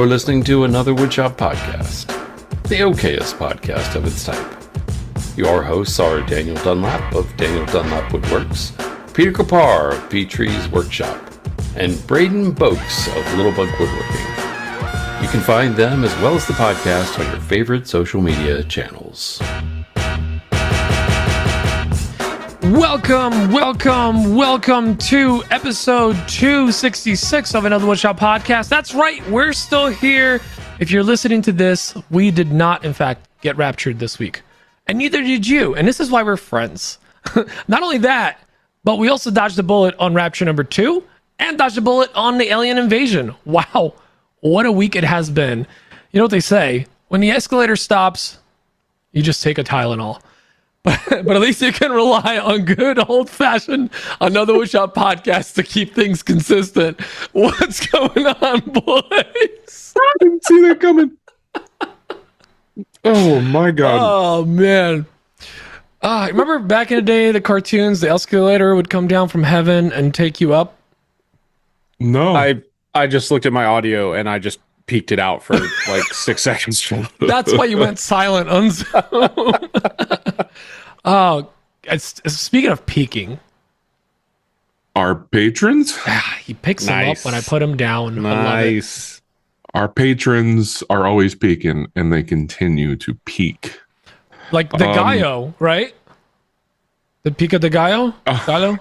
You're listening to another Woodshop podcast, the okayest podcast of its type. Your hosts are Daniel Dunlap of Daniel Dunlap Woodworks, Peter Kapar of P-Tree's Workshop, and Braden Boakes of Little Bug Woodworking. You can find them as well as the podcast on your favorite social media channels. Welcome to episode 266 of another Woodshop podcast. That's right, we're still here. If you're listening to this, we did not, in fact, get raptured this week. And neither did you. And this is why we're friends. Not only that, but we also dodged a bullet on Rapture number 2 and dodged a bullet on the alien invasion. Wow, what a week it has been. You know what they say? When the escalator stops, you just take a Tylenol. But at least you can rely on good old-fashioned Another Woodshop podcast to keep things consistent. What's going on, boys? I didn't see that coming. Oh, my God. Oh, man. Remember back in the day, the cartoons, the escalator would come down from heaven and take you up? No. I just looked at my audio and I just peeked it out for like 6 seconds. That's why you went silent on Zoom. Oh, speaking of peeking. Our patrons? He picks them up when I put him down. Nice. Our patrons are always peaking, and they continue to peak. Like the Gallo, right? The Pica de Gallo? Gallo?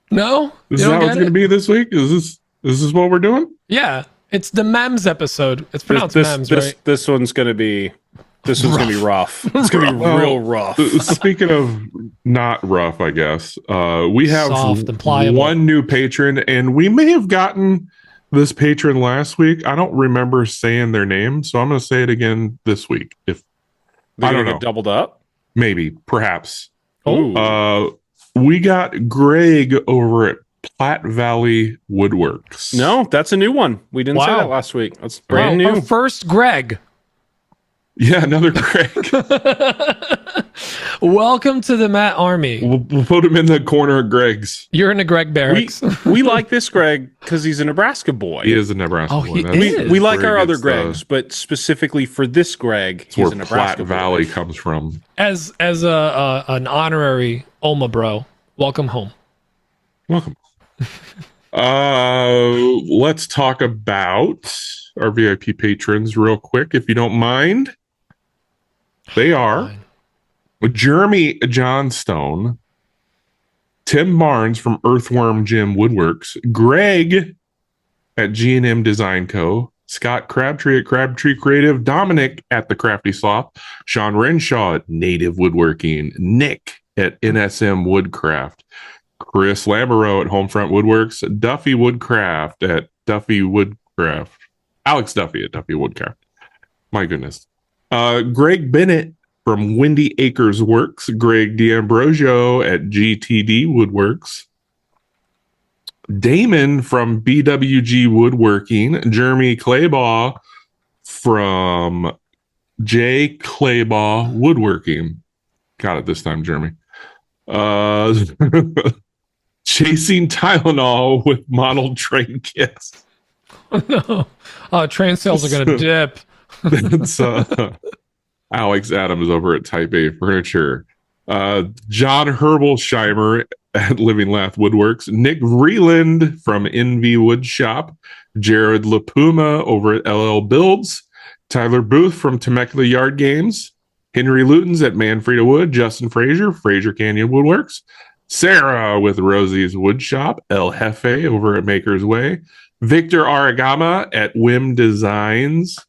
No? Is that what's going to be this week? Is this what we're doing? Yeah. It's the Mems episode. It's pronounced Mems, right? This one's going to be... This one's going to be rough. It's going to be real rough. Speaking of not rough, I guess, we have soft and pliable. One new patron, and we may have gotten this patron last week. I don't remember saying their name, so I'm going to say it again this week. If I don't know, doubled up, maybe, perhaps. Oh, we got Greg over at Platte Valley Woodworks. No, that's a new one. We didn't say that last week. That's brand new. Our first Greg. Yeah, another Greg. Welcome to the Matt Army. We'll put him in the corner of Greg's. You're in the Greg barracks. We like this Greg because he's a Nebraska boy. He is a Nebraska boy. He is. We like our other Gregs, but specifically for this Greg, he's where a Nebraska Platte Valley boy. comes from. As an honorary Oma bro, welcome home. Welcome. Let's talk about our VIP patrons real quick, if you don't mind. They are Jeremy Johnstone, Tim Barnes from Earthworm Jim Woodworks, Greg at G&M Design Co., Scott Crabtree at Crabtree Creative, Dominic at The Crafty Sloth, Sean Renshaw at Native Woodworking, Nick at NSM Woodcraft, Chris Lambereau at Homefront Woodworks, Duffy Woodcraft at Duffy Woodcraft, Alex Duffy at Duffy Woodcraft. My goodness. Greg Bennett from Windy Acres Works, Greg D'Ambrosio at GTD Woodworks, Damon from BWG Woodworking, Jeremy Claybaugh from J. Claybaugh Woodworking. Got it this time, Jeremy. Chasing Tylenol with model train kits. No. Train sales are going to dip. That's Alex Adams over at Type A Furniture. John Herbolsheimer at Living Lath Woodworks. Nick Vreeland from NV Woodshop. Jared LaPuma over at LL Builds. Tyler Booth from Temecula Yard Games. Henry Lutens at Manfreda Wood. Justin Frazier, Fraser Canyon Woodworks. Sarah with Rosie's Woodshop. El Jefe over at Maker's Way. Victor Aragama at Whim Designs.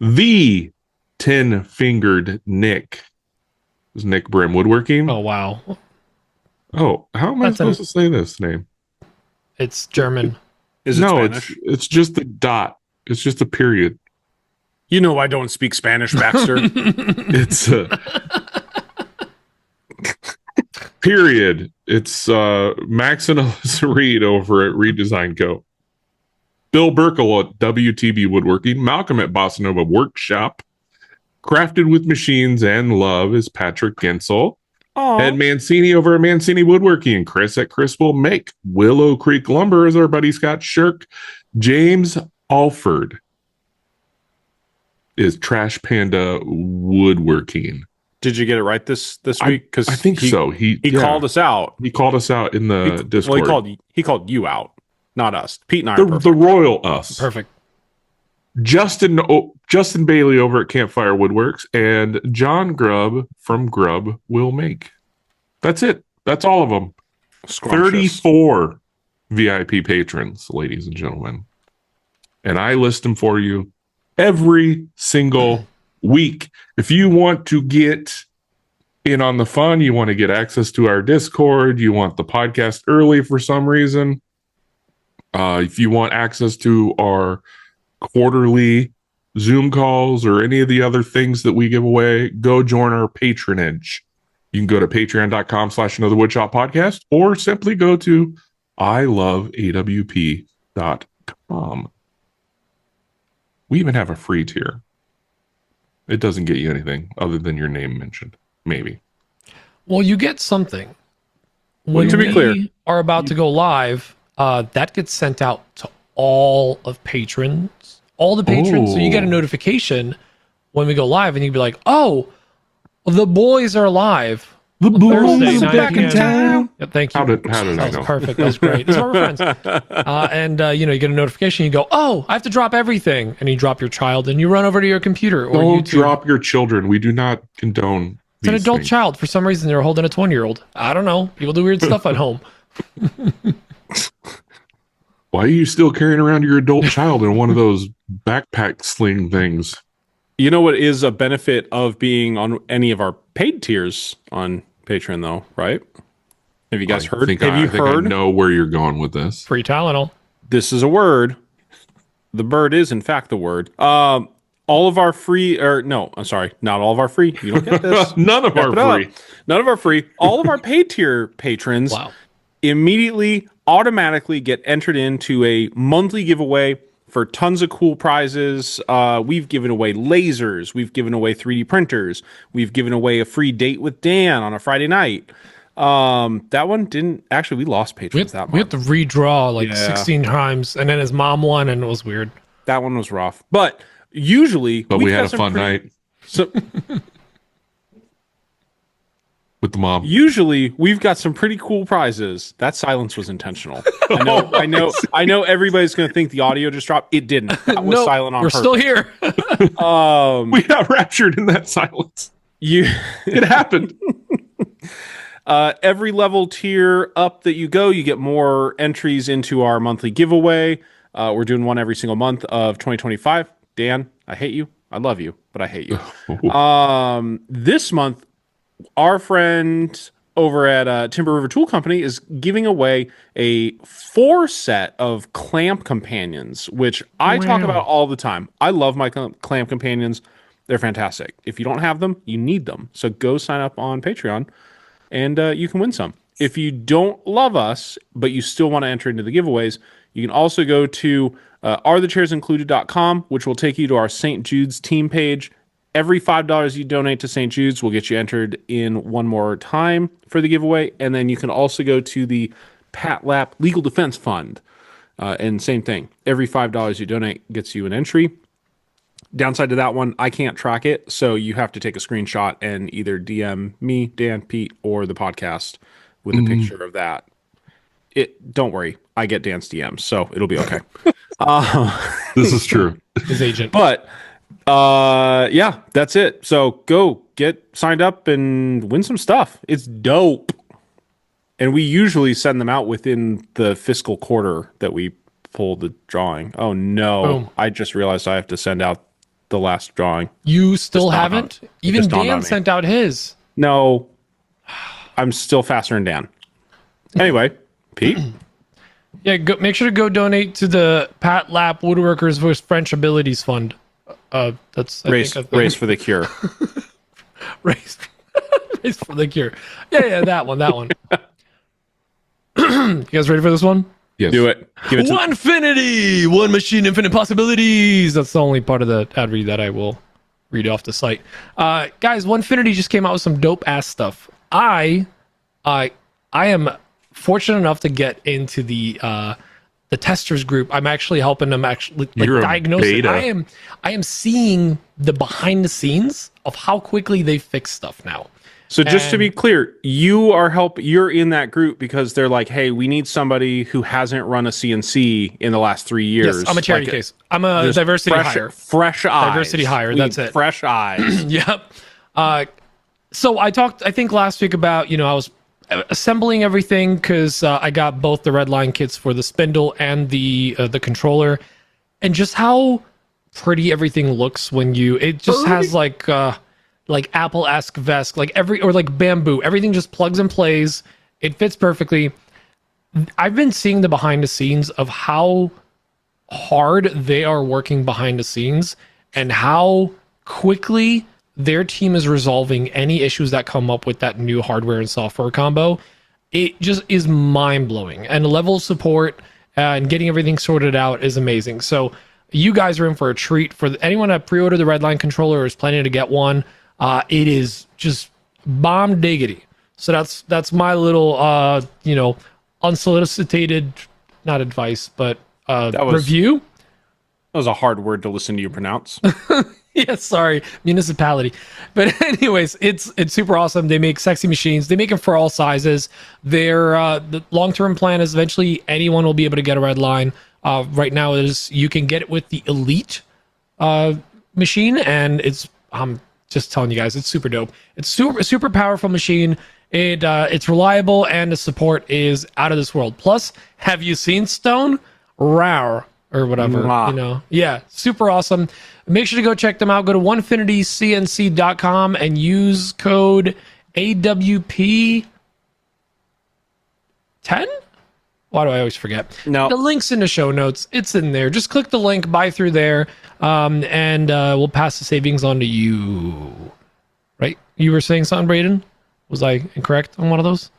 The 10-fingered Nick. Is Nick Brim Woodworking? Oh, wow. Oh, how am I supposed to say this name? It's German. Is it Spanish? it's just a dot. It's just a period. You know I don't speak Spanish, Baxter. It's period. It's Max and Alyssa Reed over at Redesign Co. Bill Burkle at WTB Woodworking. Malcolm at Bossa Nova Workshop. Crafted with Machines and Love is Patrick Gensel. Ed Mancini over at Mancini Woodworking. Chris at Chris Will Make. Willow Creek Lumber is our buddy Scott Shirk. James Alford is Trash Panda Woodworking. Did you get it right this week? Because I think so. He called us out. He called us out in the Discord. Well, he called you out, not us. Pete and I are the royal us. Perfect. Justin Bailey over at Campfire Woodworks and John Grubb from Grubb Will Make. That's it. That's all of them. Scrumptious. 34 VIP patrons, ladies and gentlemen. And I list them for you every single week. If you want to get in on the fun, you want to get access to our Discord, you want the podcast early for some reason, if you want access to our quarterly Zoom calls or any of the other things that we give away, go join our patronage. You can go to patreon.com/anotherwoodshop podcast or simply go to iloveawp.com. We even have a free tier. It doesn't get you anything other than your name mentioned. Maybe. Well, you get something. When to be clear, we are about to go live, that gets sent out to all of patrons. All the patrons. So you get a notification when we go live, and you'd be like, oh, the boys are live. The Thursday, boys are back in town. Yeah, thank you. How did that I was know? perfect. That was great. It's why we're friends. You get a notification. You go, oh, I have to drop everything. And you drop your child and you run over to your computer. Or Don't YouTube. drop your children. We do not condone It's an these adult things. child. For some reason, they're holding a 20-year-old. I don't know. People do weird stuff at home. Why are you still carrying around your adult child in one of those backpack sling things? You know what is a benefit of being on any of our paid tiers on Patreon, though, right? Have you guys heard? I think I know where you're going with this. Free Tylenol. This is a word. The bird is, in fact, the word. All of our free, not all of our free. You don't get this. None of our free. None of our free. All of our paid tier patrons immediately, automatically get entered into a monthly giveaway for tons of cool prizes. We've given away lasers. We've given away 3D printers. We've given away a free date with Dan on a Friday night. That one didn't actually. We lost patrons that month. We had to redraw 16 times, and then his mom won, and it was weird. That one was rough, but usually, we had a fun night. So with the mom. Usually, we've got some pretty cool prizes. That silence was intentional. I know. Everybody's going to think the audio just dropped. It didn't. That was silent on purpose. We're still here. We got raptured in that silence. It happened. Every level tier up that you go, you get more entries into our monthly giveaway. We're doing one every single month of 2025. Dan, I hate you. I love you, but I hate you. This month, our friend over at Timber River Tool Company is giving away a 4 set of clamp companions, which I talk about all the time. I love my clamp companions. They're fantastic. If you don't have them, you need them. So go sign up on Patreon and you can win some. If you don't love us, but you still want to enter into the giveaways, you can also go to arethechairs.included.com, which will take you to our St. Jude's team page. Every $5 you donate to St. Jude's will get you entered in one more time for the giveaway. And then you can also go to the Pat Lap Legal Defense Fund. And same thing. Every $5 you donate gets you an entry. Downside to that one, I can't track it. So you have to take a screenshot and either DM me, Dan, Pete, or the podcast with a picture of that. Don't worry. I get Dan's DMs, so it'll be okay. This is true. His agent. But yeah, that's it. So go get signed up and win some stuff. It's dope. And we usually send them out within the fiscal quarter that we pull the drawing. Oh no. Boom. I just realized I have to send out the last drawing. You still haven't? Even Dan sent out his. No. I'm still faster than Dan. Anyway, Pete. Yeah, make sure to go donate to the Pat Lap Woodworkers with French Abilities Fund. That's race for the cure. race for the cure. Yeah, that one. You guys ready for this one? Yes. Do it. Give it to Onefinity, one machine, infinite possibilities. That's the only part of the ad read that I will read off the site. Guys, Onefinity just came out with some dope ass stuff. I am fortunate enough to get into the the testers group. I'm actually helping them actually You're a diagnose it. beta. I am seeing the behind the scenes of how quickly they fix stuff now. So just to be clear, you're in that group because they're like, hey, we need somebody who hasn't run a CNC in the last 3 years. Yes, I'm a charity case. I'm a diversity hire. Fresh eyes. Diversity hire, that's it. Fresh eyes. Yep. So I talked, I think last week about, I was assembling everything because I got both the Redline kits for the spindle and the controller, and just how pretty everything looks when it just has like Apple-esque vest, like bamboo. Everything just plugs and plays. It fits perfectly. I've been seeing the behind the scenes of how hard they are working behind the scenes and how quickly their team is resolving any issues that come up with that new hardware and software combo. It just is mind-blowing. And the level of support and getting everything sorted out is amazing. So you guys are in for a treat. For anyone that pre-ordered the Redline controller or is planning to get one, it is just bomb diggity. So that's my little unsolicited, not advice, but review. That was a hard word to listen to you pronounce. Yeah, sorry, municipality. But anyways, it's super awesome. They make sexy machines. They make them for all sizes. The long-term plan is eventually anyone will be able to get a Redline. Right now you can get it with the Elite machine, and I'm just telling you guys, it's super dope. It's super powerful machine. It's reliable, and the support is out of this world. Plus, have you seen Stone? Rawr. Or whatever, Yeah, super awesome. Make sure to go check them out. Go to onefinitycnc.com and use code AWP10? Why do I always forget? No. The link's in the show notes. It's in there. Just click the link, buy through there, and we'll pass the savings on to you. Right? You were saying something, Braden? Was I incorrect on one of those?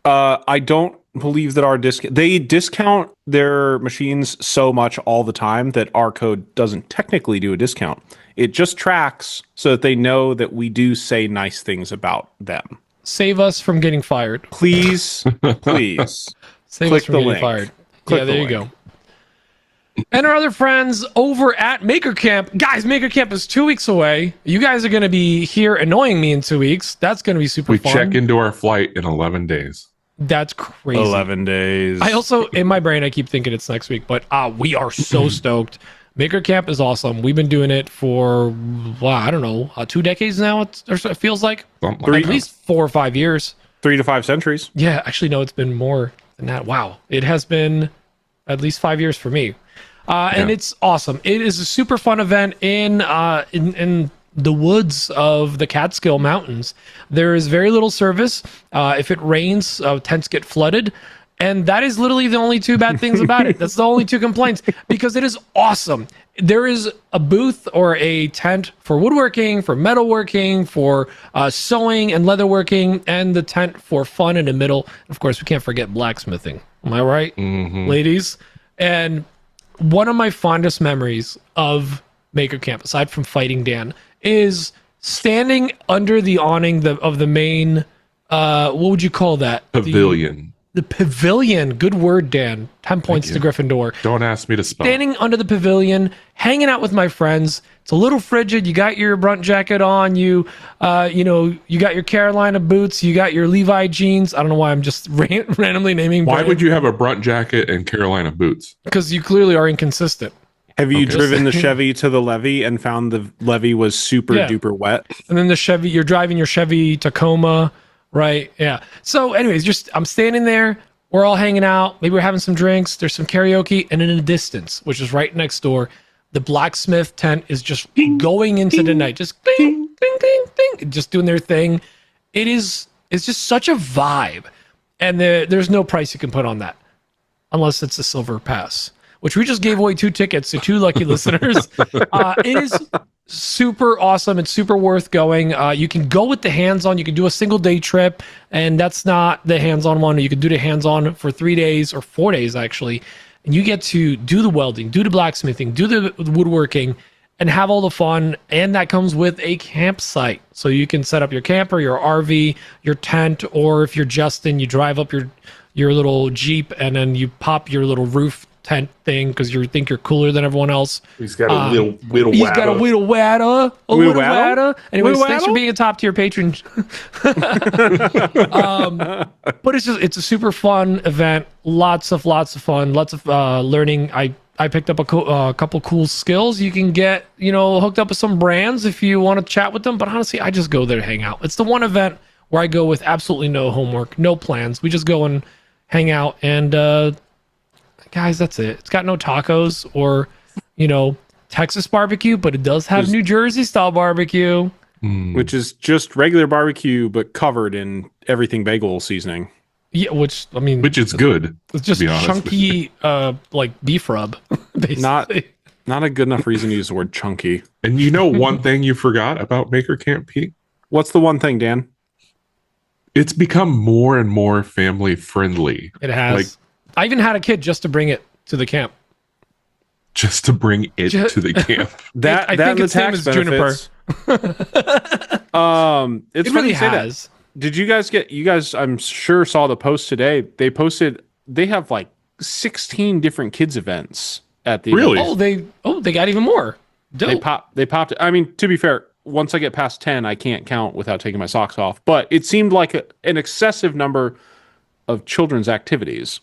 I don't believe that they discount their machines so much all the time that our code doesn't technically do a discount. It just tracks so that they know that we do say nice things about them. Save us from getting fired. Please. Save us from getting fired. Click there you go. And our other friends over at Maker Camp. Guys, Maker Camp is 2 weeks away. You guys are going to be here annoying me in 2 weeks. That's going to be super fun. We check into our flight in 11 days. That's crazy. 11 days. I also, in my brain, I keep thinking it's next week, but we are so stoked. Maker Camp is awesome. We've been doing it for, I don't know, 2 decades now, it feels like. At least 4 or 5 years. 3 to 5 centuries. Yeah, actually, no, it's been more than that. Wow. It has been at least 5 years for me. And it's awesome. It is a super fun event in the woods of the Catskill Mountains. There is very little service. If it rains, tents get flooded. And that is literally the only 2 bad things about it. That's the only 2 complaints, because it is awesome. There is a booth or a tent for woodworking, for metalworking, for sewing and leatherworking, and the tent for fun in the middle. Of course, we can't forget blacksmithing. Am I right, ladies? And one of my fondest memories of Maker Camp, aside from fighting Dan, is standing under the awning of the main, what would you call that? Pavilion. The pavilion. Good word, Dan. 10 points to Gryffindor. Don't ask me to spell. Standing under the pavilion, hanging out with my friends. It's a little frigid. You got your brunt jacket on. You got your Carolina boots. You got your Levi jeans. I don't know why I'm just randomly naming. Why would you have a brunt jacket and Carolina boots? Because you clearly are inconsistent. Have you driven the Chevy to the levee and found the levee was super duper wet? And then the Chevy, you're driving your Chevy Tacoma, right? Yeah. So anyways, I'm standing there. We're all hanging out. Maybe we're having some drinks. There's some karaoke. And in the distance, which is right next door, the blacksmith tent is just going into the night. Just ding, ding, ding, ding. Just doing their thing. It's just such a vibe. And there's no price you can put on that. Unless it's a silver pass, which we just gave away 2 tickets to 2 lucky listeners. It is super awesome. It's super worth going. You can go with the hands-on. You can do a single day trip, and that's not the hands-on one. You can do the hands-on for 3 days or 4 days, actually. And you get to do the welding, do the blacksmithing, do the woodworking, and have all the fun. And that comes with a campsite. So you can set up your camper, your RV, your tent, or if you're Justin, you drive up your your little Jeep and then you pop your little roof tent thing because you think you're cooler than everyone else. He's got a little He's got a little watter. Anyways, thanks for being a top tier patron. But it's a super fun event. Lots of fun. Lots of learning. I picked up a couple cool skills. You can get, hooked up with some brands if you want to chat with them. But honestly, I just go there to hang out. It's the one event where I go with absolutely no homework, no plans. We just go and hang out. And guys, that's it. It's got no tacos or, Texas barbecue, but it does have New Jersey style barbecue. Which is just regular barbecue, but covered in everything bagel seasoning. Yeah, which is good. It's just chunky, like beef rub. Basically. Not a good enough reason to use the word chunky. And one thing you forgot about Maker Camp, Pete? What's the one thing, Dan? It's become more and more family friendly. It has. I even had a kid just to bring it to the camp. Just to bring it to the camp. I think its name is Juniper. It's it funny really you say has. that. Did you guys I'm sure saw the post today. They have like 16 different kids events at the Really? event. They got even more. Dope. They popped it. I mean, to be fair, once I get past 10, I can't count without taking my socks off. But it seemed like an excessive number of children's activities.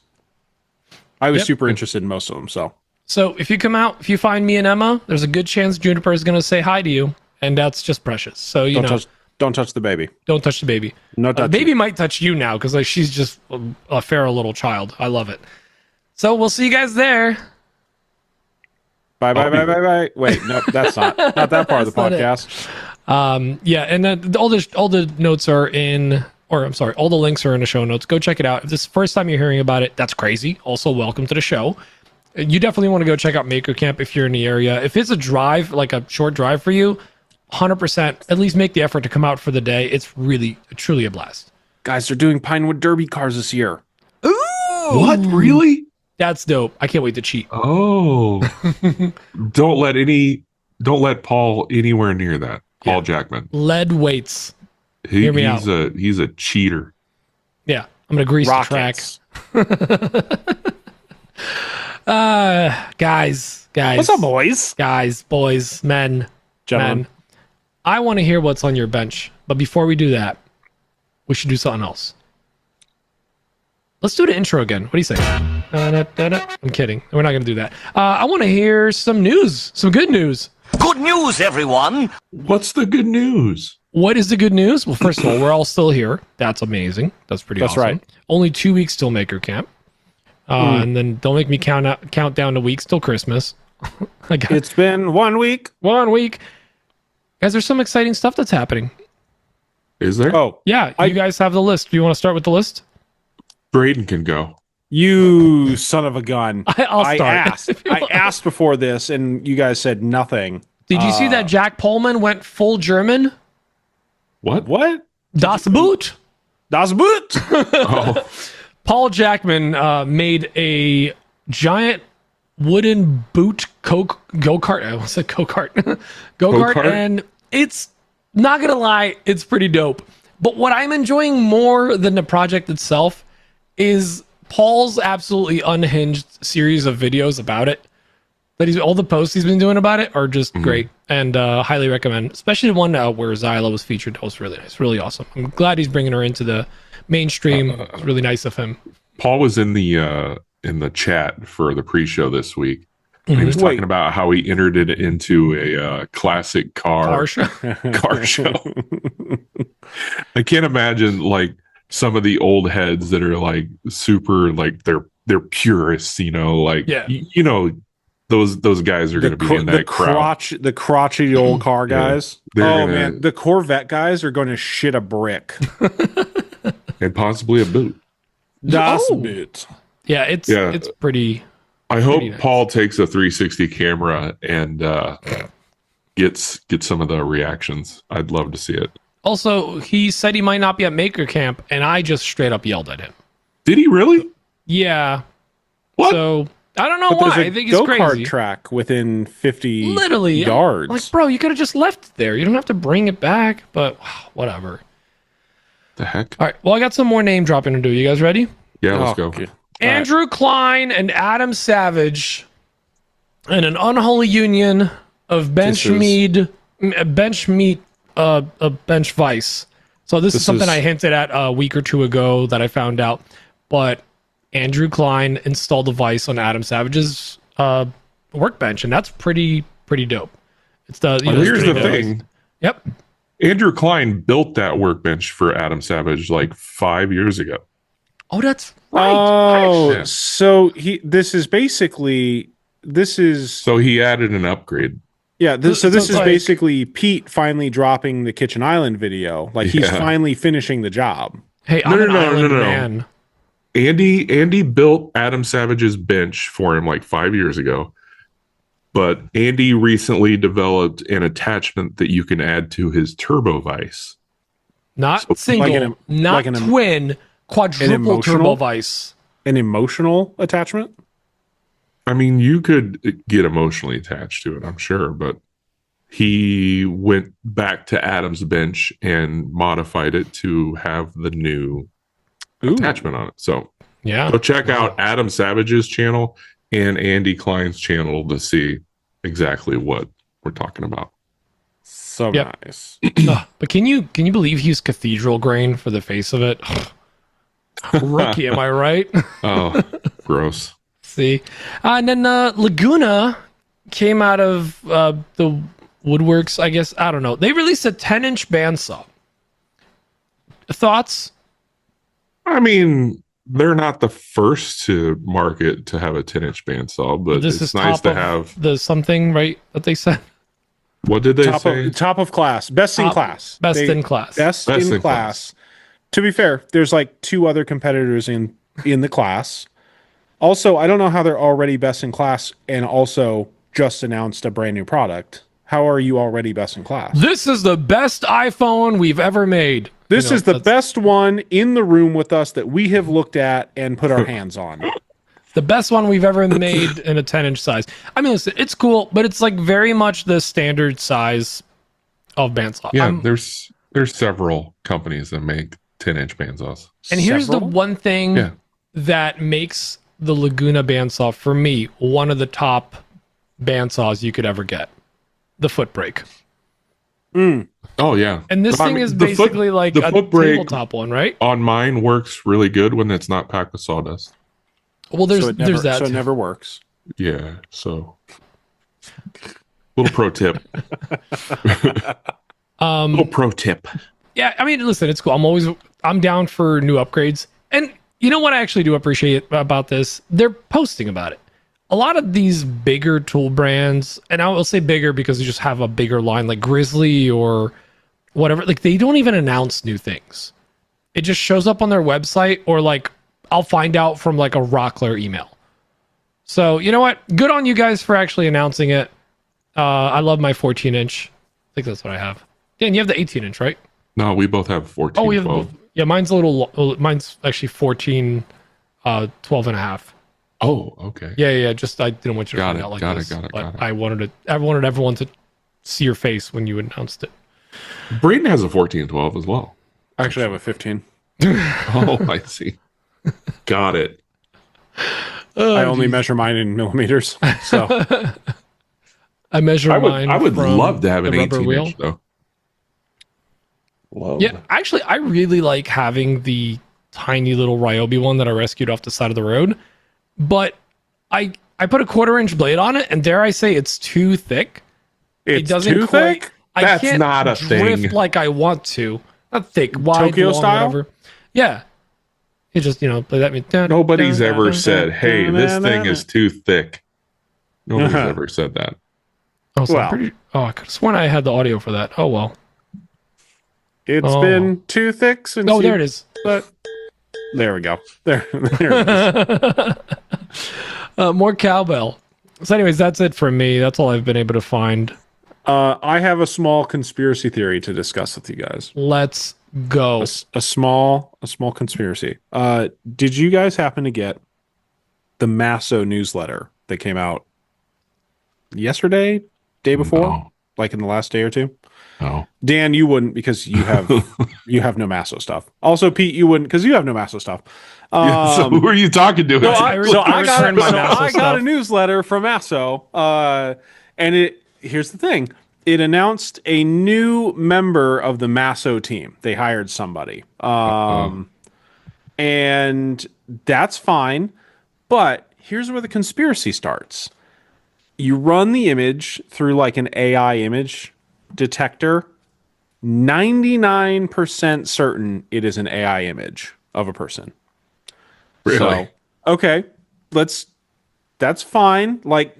I was super interested in most of them. So if you come out, if you find me and Emma, there's a good chance Juniper is going to say hi to you, and that's just precious. So don't touch the baby. Don't touch the baby. No touch. Baby might touch you now because she's just a feral little child. I love it. So we'll see you guys there. Bye. Wait, no, that's not that part of the podcast. Yeah, and then all the notes are in, or I'm sorry, all the links are in the show notes. Go check it out. If this is the first time you're hearing about it, that's crazy. Also, welcome to the show. You definitely want to go check out Maker Camp if you're in the area. If it's a drive, like a short drive for you, 100%, at least make the effort to come out for the day. It's truly a blast. Guys, they're doing Pinewood Derby cars this year. Ooh! What? Really? That's dope. I can't wait to cheat. Oh. Don't let Paul anywhere near that. Paul Jackman. Lead weights. Hear me out. He's a cheater. Yeah. I'm going to grease Rockets. the track. Guys. What's up, boys? Guys, boys, men, Gentlemen. men. I want to hear what's on your bench. But before we do that, we should do something else. Let's do the intro again. What do you say? I'm kidding. We're not going to do that. I want to hear some news, some good news. Good news, everyone. What's the good news? What is the good news? Well, first of all, we're all still here. That's amazing. That's pretty awesome. Right. Only 2 weeks till Maker Camp. And then don't make me count down the weeks till Christmas. It's been 1 week. 1 week. Guys, there's some exciting stuff that's happening. Is there? Oh, Yeah, you guys have the list. Do you want to start with the list? Braden can go. you son of a gun. I'll start. I asked before this, and you guys said nothing. Did you see that Jack Pullman went full German? What? What? Das Boot. Das Boot. Oh, Paul Jackman made a giant wooden boot go-kart. I almost said go-kart. Go-kart, and it's not gonna lie, it's pretty dope. But what I'm enjoying more than the project itself is Paul's absolutely unhinged series of videos about it. That all the posts he's been doing about it are just great, and highly recommend. Especially the one where Zyla was featured. That was really nice, really awesome. I'm glad he's bringing her into the mainstream. It's really nice of him. Paul was in the chat for the pre-show this week. And he was talking about how he entered it into a classic car show. car show. I can't imagine like some of the old heads that are like super like they're purists, you know, like you know those guys are going to be in that crowd. The crotchety old car guys. Yeah, man, the Corvette guys are going to shit a brick and possibly a boot. Das Boot. Yeah, it's pretty. I hope nice. Paul takes a 360 camera and gets some of the reactions. I'd love to see it. Also, he said he might not be at Maker Camp, and I just straight up yelled at him. Did he really? Yeah. What? So I don't know But why. there's I think it's go-kart crazy. track within 50 Literally yards. Like, bro, you could have just left it there. You don't have to bring it back. But whatever. The heck? All right. Well, I got some more name dropping to do. You guys ready? Yeah, let's Oh, go. okay. Andrew Klein and Adam Savage in an unholy union of bench meat, bench vice. So this is something I hinted at a week or two ago that I found out. But Andrew Klein installed a vice on Adam Savage's workbench, and that's pretty dope. It's Here's the thing. Yep. Andrew Klein built that workbench for Adam Savage like 5 years ago. Oh, that's right. Oh, Yeah. so this is So he added an upgrade. yeah. This So is it's like- basically Pete finally dropping the Kitchen Island video. Like he's Yeah. finally finishing the job. Hey, I'm No, an no, no, island no, no. man. Andy built Adam Savage's bench for him like 5 years ago. But Andy recently developed an attachment that you can add to his turbo vise. Not So- single, not like an- twin, quadruple emotional? turbo vice. An emotional attachment. I mean, you could get emotionally attached to it, I'm sure, but he went back to Adam's bench and modified it to have the new attachment on it. So Yeah. go check out Adam Savage's channel and Andy Klein's channel to see exactly what we're talking about. So Yep. nice. But can you believe he used cathedral grain for the face of it? Rookie, am I right? Oh, gross. See, and then Laguna came out of the woodworks. I guess I don't know. They released a 10-inch bandsaw. Thoughts? I mean, they're not the first to market to have a 10-inch bandsaw, but This is it's nice top to of have. the something right that they said. What did they top say? of class, best in Top- class, Best in class. best Best in in class. To be fair, there's like 2 other competitors in the class. Also, I don't know how they're already best in class and also just announced a brand new product. How are you already best in class? This is the best iPhone we've ever made. This is the that's best one in the room with us that we have looked at and put our hands on. the best one we've ever made in a 10-inch size. I mean, listen, it's cool, but it's like very much the standard size of bandsaw. Yeah, there's several companies that make 10-inch bandsaws. And here's the Several? one thing Yeah. that makes the Laguna bandsaw, for me, one of the top bandsaws you could ever get. The foot brake. Oh yeah, And this I thing mean, is the foot- basically like the a foot brake tabletop one, right? on mine works really good when it's not packed with sawdust. Well, there's So it never, there's that. so it too. never works. Yeah, so little pro tip. Little pro tip. Yeah, I mean, listen, it's cool. I'm down for new upgrades. And you know what I actually do appreciate about this? They're posting about it. A lot of these bigger tool brands, and I will say bigger because they just have a bigger line like Grizzly or whatever, like they don't even announce new things. It just shows up on their website, or like I'll find out from like a Rockler email. So you know what? Good on you guys for actually announcing it. I love my 14-inch. I think that's what I have. Dan, you have the 18-inch, right? No, we both have 14. Oh, we have 12. both. Yeah, mine's mine's actually 14, 12 and a half. Oh, okay. Yeah. Just I didn't want you to Got find it, out like got it, this. got it, but got it. I wanted everyone to see your face when you announced it. Braden has a 14 and 12 as well. I actually have a 15. Oh, I see. Got it. I only measure mine in millimeters. So I measure I mine. would from love to have an the rubber 18 wheel. inch though. whoa. Yeah, actually, I really like having the tiny little Ryobi one that I rescued off the side of the road. But I put a 1/4-inch blade on it, and dare I say, it's too thick. It's it doesn't too quite. thick. I That's can't not a drift thing. like I want to. Not thick, wide, Tokyo long, style? whatever. Yeah, it just play that. Nobody's ever said, "Hey, this thing is too thick." Nobody's Uh-huh. ever said that. Oh, so Well. I could have sworn I had the audio for that. Oh well. It's Oh. been too thick since. Oh, there it is. But there we go. There it is. More cowbell. So, anyways, that's it for me. That's all I've been able to find. I have a small conspiracy theory to discuss with you guys. Let's go. A small conspiracy. Did you guys happen to get the Masso newsletter that came out yesterday, day before? like in the last day or two. Oh, Dan, you wouldn't because you have no Masso stuff. Also, Pete, you wouldn't because you have no Masso stuff. so who are you talking to? I got a newsletter from Masso, and here's the thing. It announced a new member of the Masso team. They hired somebody. And that's fine. But here's where the conspiracy starts. You run the image through like an AI image detector. 99% certain it is an AI image of a person. Really? So, okay, that's fine. Like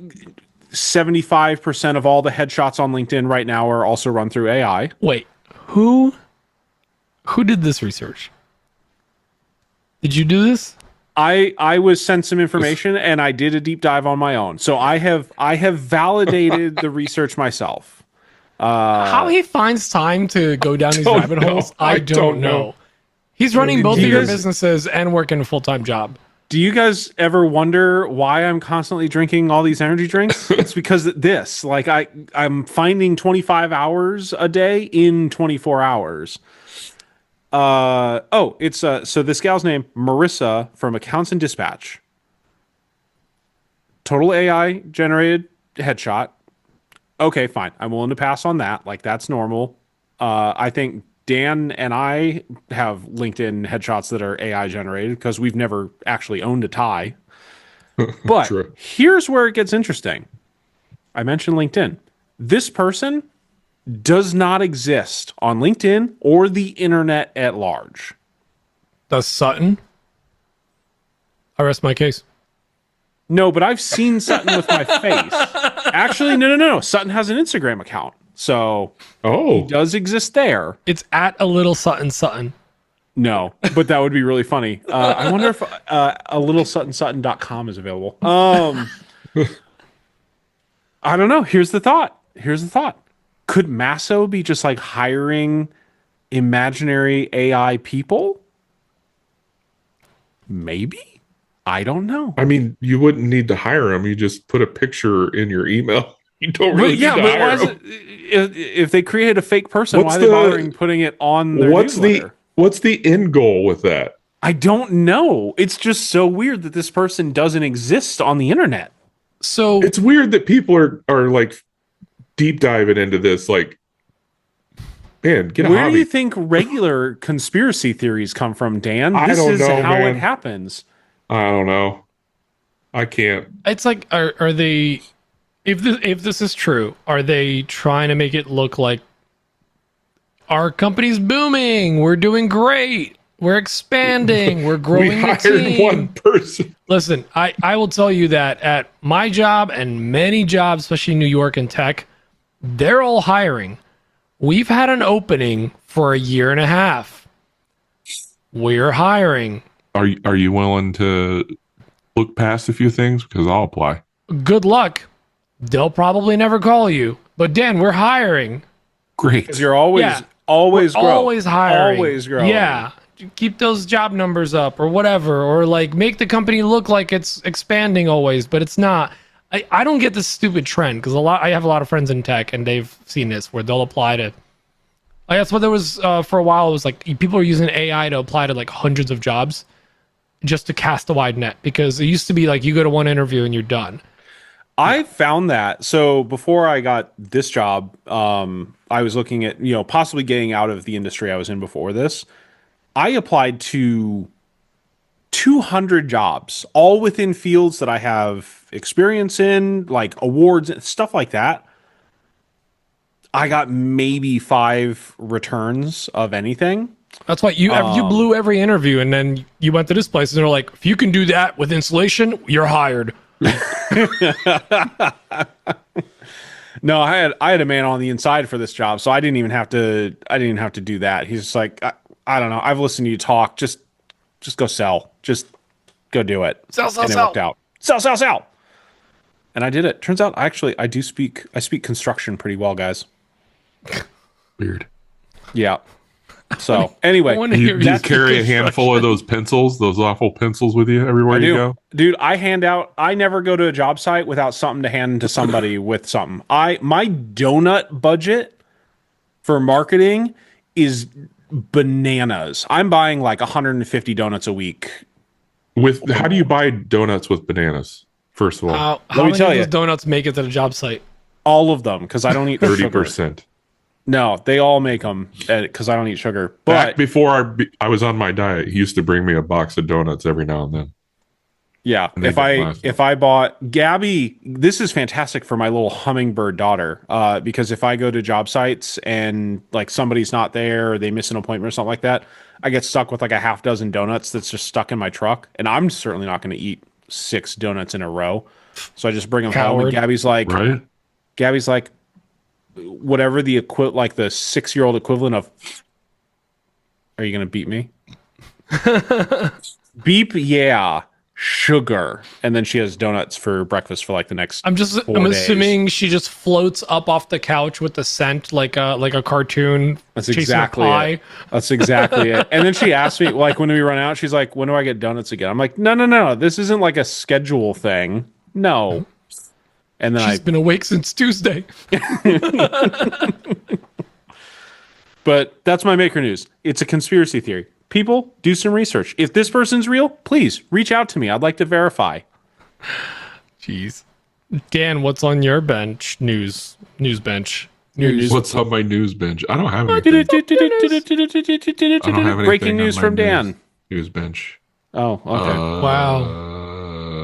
75% of all the headshots on LinkedIn right now are also run through AI. Wait, who did this research? Did you do this? I was sent some information and I did a deep dive on my own. So I have validated the research myself. How he finds time to go down these rabbit holes, I don't know. He's running both of your businesses and working a full-time job. Do you guys ever wonder why I'm constantly drinking all these energy drinks? It's because of this. Like I'm finding 25 hours a day in 24 hours. It's so this gal's name, Marissa from Accounts and Dispatch. Total AI generated headshot. Okay, fine. I'm willing to pass on that. Like that's normal. I think Dan and I have LinkedIn headshots that are AI generated because we've never actually owned a tie. But True. Here's where it gets interesting. I mentioned LinkedIn. This person does not exist on LinkedIn or the internet at large. Does Sutton? I rest my case. No, but I've seen Sutton with my face. Actually, no. Sutton has an Instagram account. So he does exist there. It's at a little Sutton. No, but that would be really funny. I wonder if a little Sutton.com is available. I don't know. Here's the thought. Could Masso be just like hiring imaginary AI people? Maybe. I don't know. I mean, you wouldn't need to hire them. You just put a picture in your email. You don't really need to hire them. If they created a fake person, why are they bothering putting it on their newsletter? What's the end goal with that? I don't know. It's just so weird that this person doesn't exist on the internet. So it's weird that people are like deep diving into this. Like, man, get a Where hobby. do you think regular conspiracy theories come from, Dan? I This don't is know, how man. it happens. I don't know. I can't. it's like, are they? If this is true, are they trying to make it look like our company's booming? We're doing great. We're expanding. We're growing. We the hired team. one person. Listen, I will tell you that at my job and many jobs, especially in New York and tech, they're all hiring. We've had an opening for a year and a half. We're hiring. Are you willing to look past a few things? Because I'll apply. Good luck. They'll probably never call you. But Dan, we're hiring. Great. Because you're always Yeah. always growing. Always hiring. Always growing. Yeah. Keep those job numbers up or whatever. Or like make the company look like it's expanding always, but it's not. I don't get this stupid trend because I have a lot of friends in tech and they've seen this where they'll apply to. I guess what there was for a while, it was like people are using AI to apply to like hundreds of jobs just to cast a wide net, because it used to be like you go to one interview and you're done. I found that. So before I got this job, I was looking at, possibly getting out of the industry I was in before this. I applied to 200 jobs, all within fields that I have experience in, like awards and stuff like that. I got maybe 5 returns of anything. That's why you blew every interview, and then you went to this place and they're like, if you can do that with insulation, you're hired. No, I had a man on the inside for this job, so I didn't even have to do that. He's just like, I don't know. I've listened to you talk. Just go sell. Just go do it. Sell. And it worked out. Sell. And I did it. Turns out I speak construction pretty well, guys. Weird. Yeah. So I anyway, want to hear You your carry a handful of those pencils, those awful pencils with you everywhere you go? Dude, I never go to a job site without something to hand to somebody with something. My donut budget for marketing is bananas. I'm buying like 150 donuts a week. How do you buy donuts with bananas? First of all, how me many tell of you. those donuts make it to the job site? All of them, because I don't eat 30%. No, they all make them because I don't eat sugar. Back But before I was on my diet, he used to bring me a box of donuts every now and then. yeah, And they didn't last if I bought Gabby, this is fantastic for my little hummingbird daughter. Because if I go to job sites and like somebody's not there, or they miss an appointment or something like that, I get stuck with like a half dozen donuts that's just stuck in my truck, and I'm certainly not going to eat 6 donuts in a row. So I just bring them home. And Right? Gabby's like, whatever the like the 6-year-old equivalent of, are you going to beat me? Beep, yeah. Sugar. And then she has donuts for breakfast for like the next I'm 4 assuming days. she just floats up off the couch with the scent like a cartoon. That's chasing a exactly pie. it. That's exactly it. And then she asked me, like, when we run out, she's like, when do I get donuts again? I'm like, no. This isn't like a schedule thing. No. And then She's been awake since Tuesday. But that's my maker news. It's a conspiracy theory. People, do some research. If this person's real, please reach out to me. I'd like to verify. Jeez. Dan, what's on your bench? News bench. What's on my news bench? I don't have anything. I don't have anything Breaking on news my from Dan. News bench. Oh, okay. Wow.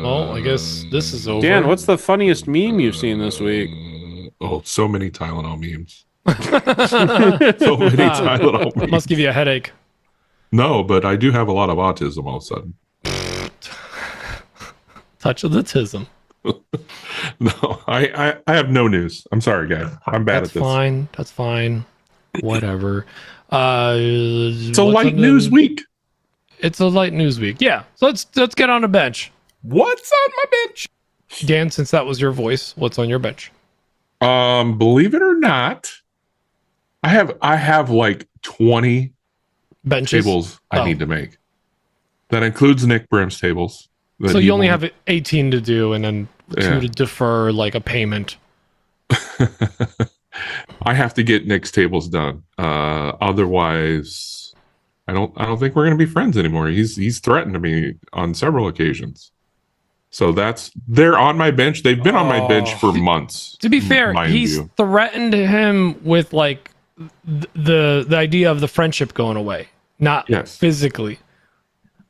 Well, I guess this is over. Dan, what's the funniest meme you've seen this week? Oh, so many Tylenol memes. So many Tylenol memes. Must give you a headache. No, but I do have a lot of autism all of a sudden. Touch of the tism. No, I have no news. I'm sorry, guys. I'm bad That's at this. fine. That's fine. Whatever. It's a light news week. It's a light news week. Yeah. So let's get on a bench. What's on my bench? Dan, since that was your voice, what's on your bench? Believe it or not, I have like 20 Benches. tables I Oh. need to make. That includes Nick Brim's tables. So you only have 18 to do, and then 2 Yeah. to defer like a payment. I have to get Nick's tables done. Otherwise, I don't think we're going to be friends anymore. He's threatened me on several occasions. So they're on my bench. They've been on my bench for months. To be fair, mind he's you. threatened him with like the idea of the friendship going away, not Yes. physically.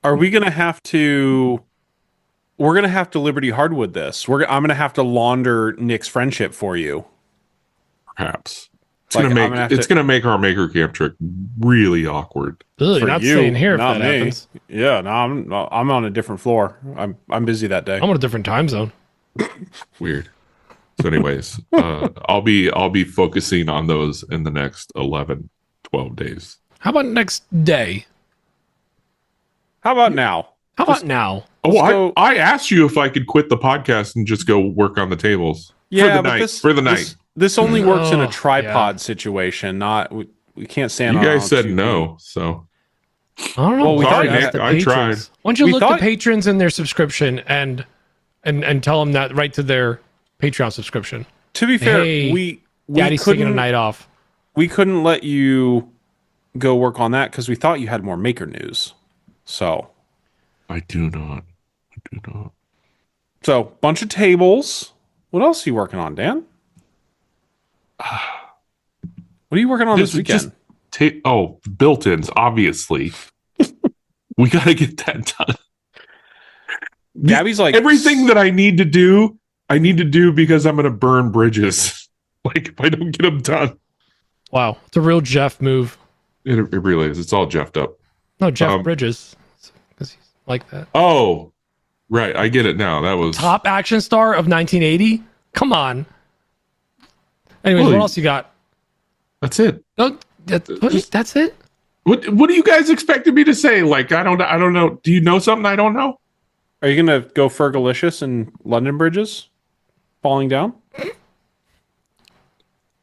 Are we going to have to... We're going to have to Liberty Hardwood this. I'm going to have to launder Nick's friendship for you. Perhaps it's Like, going I'm gonna have to to- make our maker camp trip really awkward. Ugh, you're For not you, staying here if not that me. happens. Yeah, no, I'm on a different floor. I'm busy that day. I'm on a different time zone. Weird. So, anyways, I'll be focusing on those in the next 11, 12 days. How about next day? How about now? How about now? Oh, So- I asked you if I could quit the podcast and just go work on the tables Yeah, for the but night. this, for the this- night. This only works in a Oh, tripod situation. Not we can't stand. You on guys said two no, so I don't know. Well, we Why thought don't you you ask had- the I patrons? tried. Why don't you We look thought- the patrons in their subscription and tell them that right to their Patreon subscription? To be fair, Hey, we Daddy's taking a couldn't night off. we couldn't let you go work on that because we thought you had more maker news. So I do not. bunch of tables. What else are you working on, Dan? What are you working on this weekend? Built-ins. Obviously, we got to get that done. Gabby's like Everything that I need to do because I'm going to burn bridges. Like if I don't get them done, Wow, it's a real Jeff move. it really is. It's all jeffed up. No, Jeff Bridges, because he's like that. Oh, right. I get it now. That was Top action star of 1980. Come on. Anyways, Well, what else you got? That's it. No, that's it. What do you guys expected me to say? Like I don't know. Do you know something I don't know? Are you gonna go Fergalicious and London bridges falling down?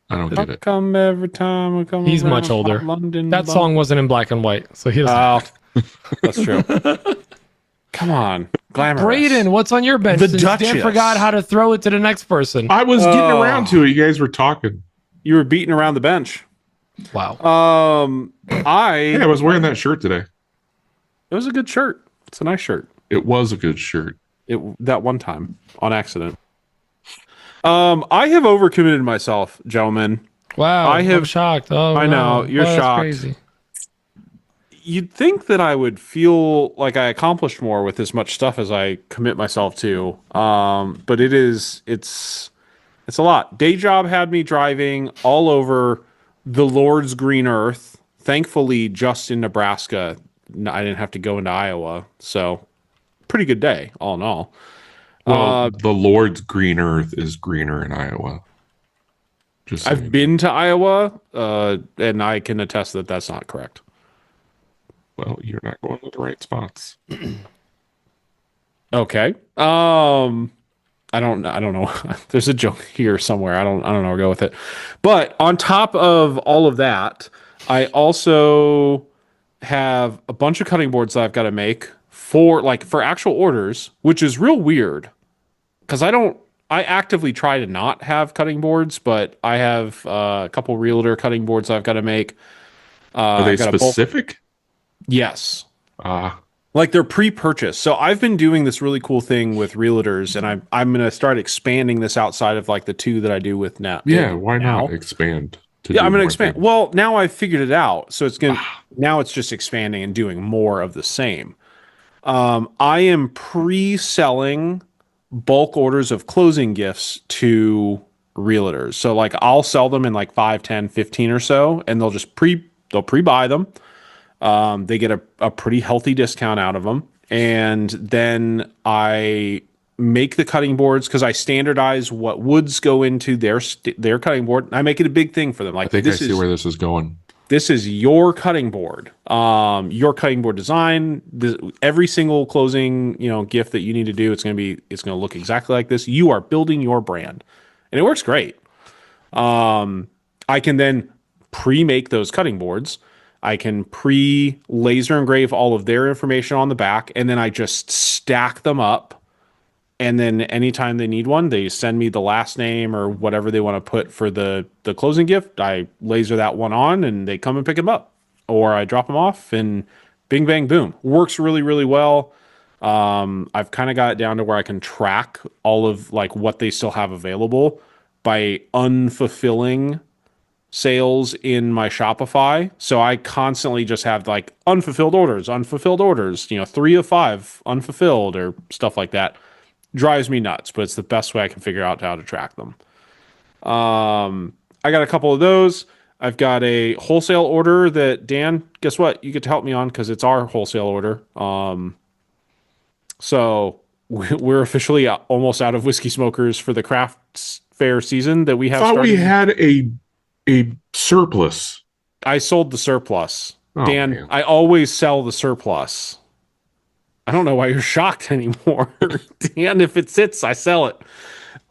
I don't get it. Come every time I come. He's around much older. London. That song wasn't in black and white, so he doesn't. Oh, that's true. Come on, glamorous. Braden, what's on your bench? The Since Duchess. Dan forgot how to throw it to the next person. I was getting around to it. You guys were talking. You were beating around the bench. Wow. Hey, I was wearing that shirt today. It was a good shirt. It's a nice shirt. It was a good shirt. That one time on accident. I have overcommitted myself, gentlemen. Wow. I'm I'm shocked. Oh, I know, no. you're That's shocked. Crazy. You'd think that I would feel like I accomplished more with as much stuff as I commit myself to. But it's a lot. Day job had me driving all over the Lord's green earth. Thankfully, just in Nebraska. I didn't have to go into Iowa. So, pretty good day, all in all. Well, the Lord's green earth is greener in Iowa. Just I've saying. been to Iowa, and I can attest that that's not correct. Well, you're not going to the right spots. Okay. I don't know. There's a joke here somewhere. I don't know where to go with it. But on top of all of that, I also have a bunch of cutting boards that I've got to make for actual orders, which is real weird because I actively try to not have cutting boards, but I have a couple realtor cutting boards I've got to make. Are they specific? Yes. Ah. Like they're pre-purchased. So I've been doing this really cool thing with realtors, and I'm going to start expanding this outside of like the two that I do with now. Yeah, why not expand? Yeah, I'm going to expand. Things. Well, now I've figured it out. So now it's just expanding and doing more of the same. I am pre-selling bulk orders of closing gifts to realtors. So like I'll sell them in like 5, 10, 15 or so, and they'll pre-buy them. They get a pretty healthy discount out of them. And then I make the cutting boards because I standardize what woods go into their cutting board. I make it a big thing for them. Like, I think I see where this is going. This is your cutting board, your cutting board design. Every single closing, gift that you need to do, it's going to look exactly like this. You are building your brand, and it works great. I can then pre-make those cutting boards. I can pre-laser engrave all of their information on the back, and then I just stack them up. And then anytime they need one, they send me the last name or whatever they want to put for the closing gift. I laser that one on, and they come and pick them up. Or I drop them off, and bing, bang, boom. Works really, really well. I've kind of got it down to where I can track all of like what they still have available by unfulfilling sales in my Shopify. So I constantly just have like unfulfilled orders, 3 of 5 unfulfilled or stuff like that. Drives me nuts, but it's the best way I can figure out how to track them. I got a couple of those. I've got a wholesale order that, Dan, guess what? You get to help me on because it's our wholesale order. So we're officially almost out of whiskey smokers for the craft fair season that we have. I thought started. we had a surplus. I sold the surplus. Oh, Dan, man. I always sell the surplus. I don't know why you're shocked anymore. Dan, if it sits, I sell it.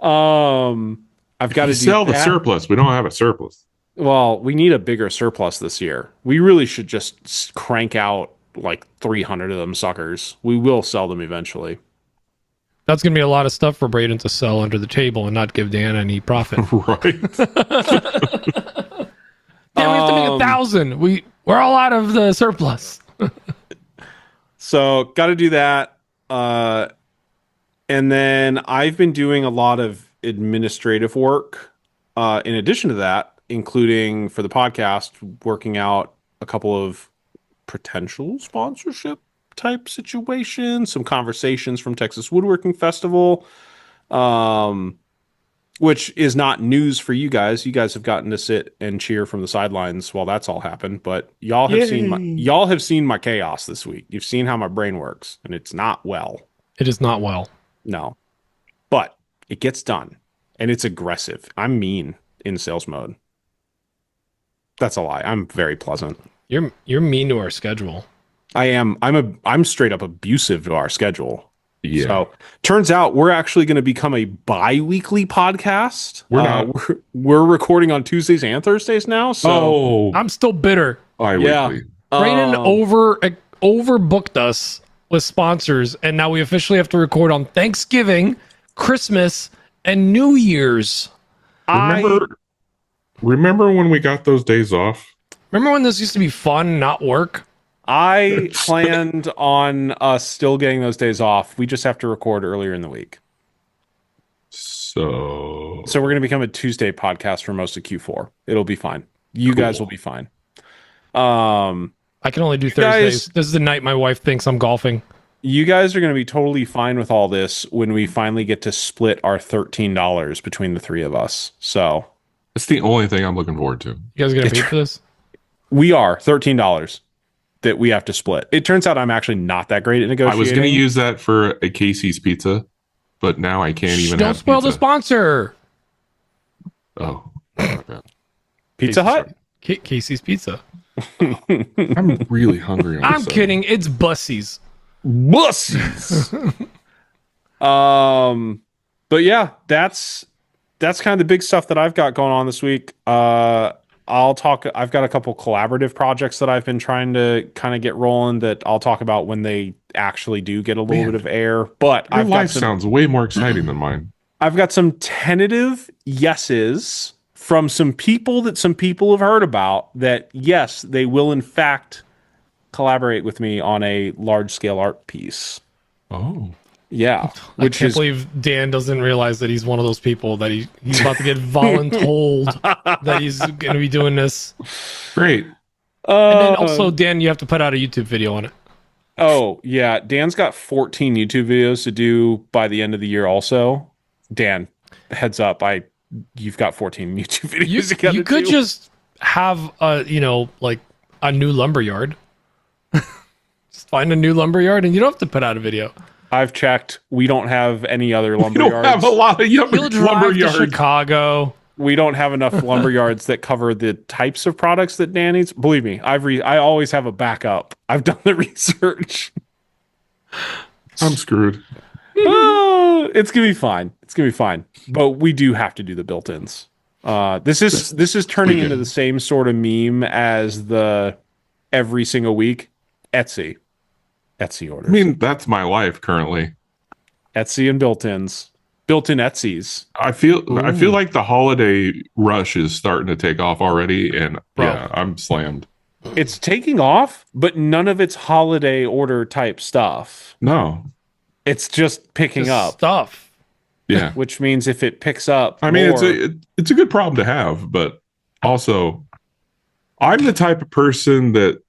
I've got to sell the surplus. We don't have a surplus. Well, we need a bigger surplus this year. We really should just crank out like 300 of them suckers. We will sell them eventually. That's going to be a lot of stuff for Braden to sell under the table and not give Dan any profit. Right. Dan, we have to make 1,000. We're all out of the surplus. So got to do that. And then I've been doing a lot of administrative work. In addition to that, including for the podcast, working out a couple of potential sponsorship type situations, some conversations from Texas Woodworking Festival, which is not news for you guys. You guys have gotten to sit and cheer from the sidelines while that's all happened, but y'all have seen my chaos this week. You've seen how my brain works, and it's not well. It is not well. No. But it gets done, and it's aggressive. I'm mean in sales mode. That's a lie. I'm very pleasant. You're mean to our schedule. I am. I'm straight up abusive to our schedule. Yeah. So turns out we're actually going to become a bi-weekly podcast. We're not. We're recording on Tuesdays and Thursdays now. So I'm still bitter. Bi-weekly. Braden overbooked us with sponsors, and now we officially have to record on Thanksgiving, Christmas, and New Year's. Remember when we got those days off? Remember when this used to be fun, not work? I planned on us still getting those days off. We just have to record earlier in the week. So we're going to become a Tuesday podcast for most of Q4. It'll be fine. You guys will be fine. I can only do Thursdays. This is the night my wife thinks I'm golfing. You guys are going to be totally fine with all this when we finally get to split our $13 between the three of us. So it's the only thing I'm looking forward to. You guys are going to pay for this? We are $13 that we have to split. It turns out I'm actually not that great at negotiating. I was going to use that for a Casey's pizza, but now I can't even. Don't have spoil pizza. the sponsor. Oh, Pizza Hut? Casey's Pizza. I'm really hungry. I'm kidding. It's Bussies. Bussies. But yeah, that's kind of the big stuff that I've got going on this week. I've got a couple collaborative projects that I've been trying to kind of get rolling that I'll talk about when they actually do get a little bit of air. But Your life sounds way more exciting than mine. I've got some tentative yeses from some people that some people have heard about that, yes, they will in fact collaborate with me on a large scale art piece. Oh. Yeah. I can't believe Dan doesn't realize that he's one of those people that he's about to get voluntold that he's going to be doing this. Great. And then also, Dan, you have to put out a YouTube video on it. Oh, yeah. Dan's got 14 YouTube videos to do by the end of the year also. Dan, heads up. You've got 14 YouTube videos you could just have a new lumberyard. Just find a new lumberyard and you don't have to put out a video. I've checked. We don't have any other lumber We don't yards. have a lot of You'll drive lumber to yards. Chicago. We don't have enough lumber yards that cover the types of products that Dan needs. Believe me, I always have a backup. I've done the research. I'm screwed. It's gonna be fine. It's gonna be fine. But we do have to do the built-ins. This is turning into the same sort of meme as the every single week Etsy orders. I mean, that's my life currently. Etsy and built-ins. Built-in Etsy's. I feel like the holiday rush is starting to take off already, and yeah, I'm slammed. It's taking off, but none of it's holiday order type stuff. No, it's just picking up stuff. Yeah, which means if it picks up, I mean, it's a good problem to have, but also, I'm the type of person that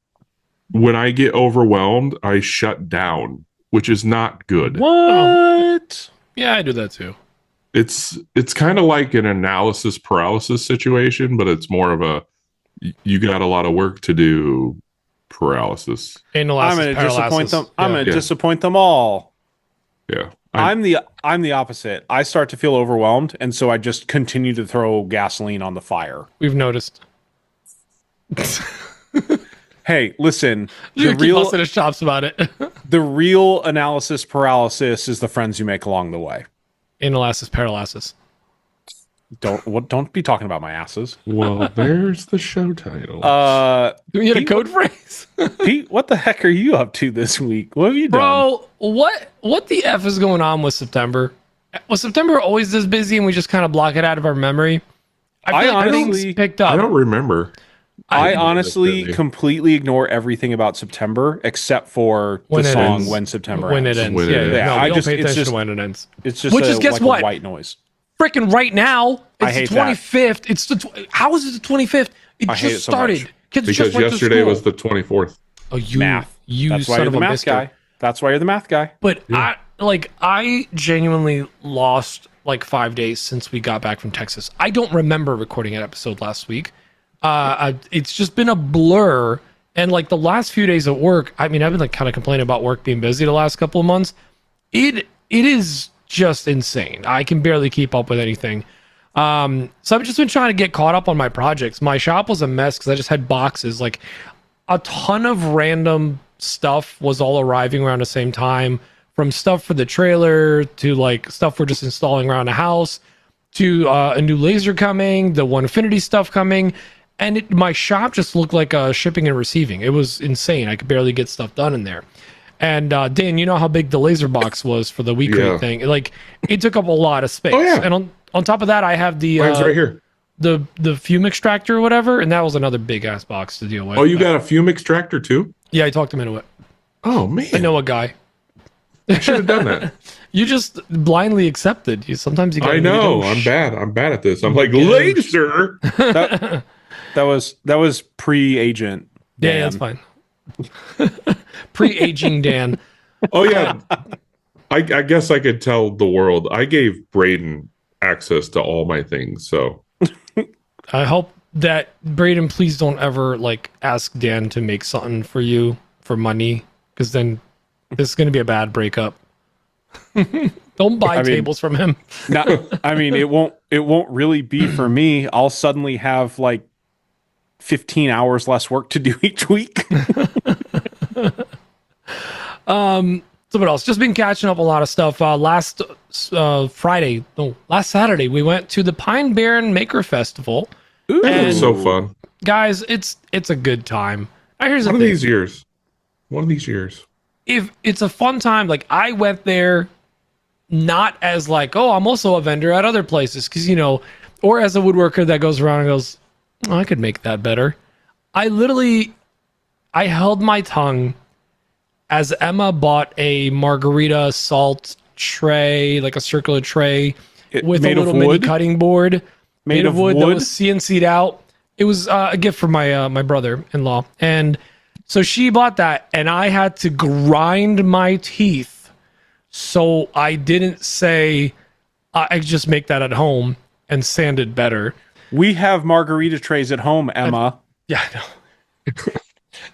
when I get overwhelmed, I shut down, which is not good. What? Yeah, I do that too. It's kind of like an analysis paralysis situation, but it's more of a you got a lot of work to do paralysis. I'm going to disappoint them. I'm going to disappoint them all. Yeah. I'm the opposite. I start to feel overwhelmed, and so I just continue to throw gasoline on the fire. We've noticed. Hey, listen. You keep busting his chops about it. The real analysis paralysis is the friends you make along the way. Analysis paralysis. Don't be talking about my asses. Well, there's the show title. Do we get a code phrase? Pete, what the heck are you up to this week? What have you done? Bro, what the F is going on with September? Was September always this busy and we just kind of block it out of our memory? I feel like things picked up. I don't remember. I honestly completely ignore everything about September except for the song ends. When September when Ends. It ends. Yeah. No, I don't just pay it's attention just to when it ends. It's just Which is guess like what? A white noise. Freaking right now. It's the 25th. It's how is it the 25th? It just started. So because yesterday was the 24th. Oh, you math. That's why you're the math guy. That's why you're the math guy. But I genuinely lost like 5 days since we got back from Texas. I don't remember recording an episode last week. It's just been a blur. And like the last few days at work, I mean, I've been like kind of complaining about work being busy the last couple of months. It is just insane. I can barely keep up with anything. So I've just been trying to get caught up on my projects. My shop was a mess because I just had boxes. Like a ton of random stuff was all arriving around the same time from stuff for the trailer to like stuff we're just installing around the house to a new laser coming, the Onefinity stuff coming. And my shop just looked like shipping and receiving. It was insane. I could barely get stuff done in there. And Dan, you know how big the laser box was for the weekly thing. Like, it took up a lot of space. Oh, yeah. And on top of that, I have the Mine's right here. the fume extractor or whatever, and that was another big ass box to deal with. Oh, you got a fume extractor too? Yeah, I talked him into it. Oh man, I know a guy. I should have done that. You just blindly accepted. Sometimes you. I know. I'm bad. I'm bad at this. I'm like laser. That was pre-agent. Yeah, Dan. that's fine. Pre-aging Dan. Oh yeah. I guess I could tell the world. I gave Braden access to all my things. So I hope that Braden, please don't ever like ask Dan to make something for you for money, because then this is going to be a bad breakup. Don't buy tables from him. It won't really be for me. I'll suddenly have like 15 hours less work to do each week. So what else? Just been catching up a lot of stuff. Last Saturday, we went to the Pine Barren Maker Festival. That was so fun. Guys, it's a good time. Here's the One of thing. these years. One of these years. If it's a fun time, like I went there not as like, oh, I'm also a vendor at other places, because or as a woodworker that goes around and goes, oh, I could make that better. I held my tongue as Emma bought a margarita salt tray, like a circular tray with a little mini cutting board made of wood that was CNC'd out. It was a gift for my brother-in-law. And so she bought that, and I had to grind my teeth so I didn't say I just make that at home and sand it better. We have margarita trays at home, Emma. Yeah, I know.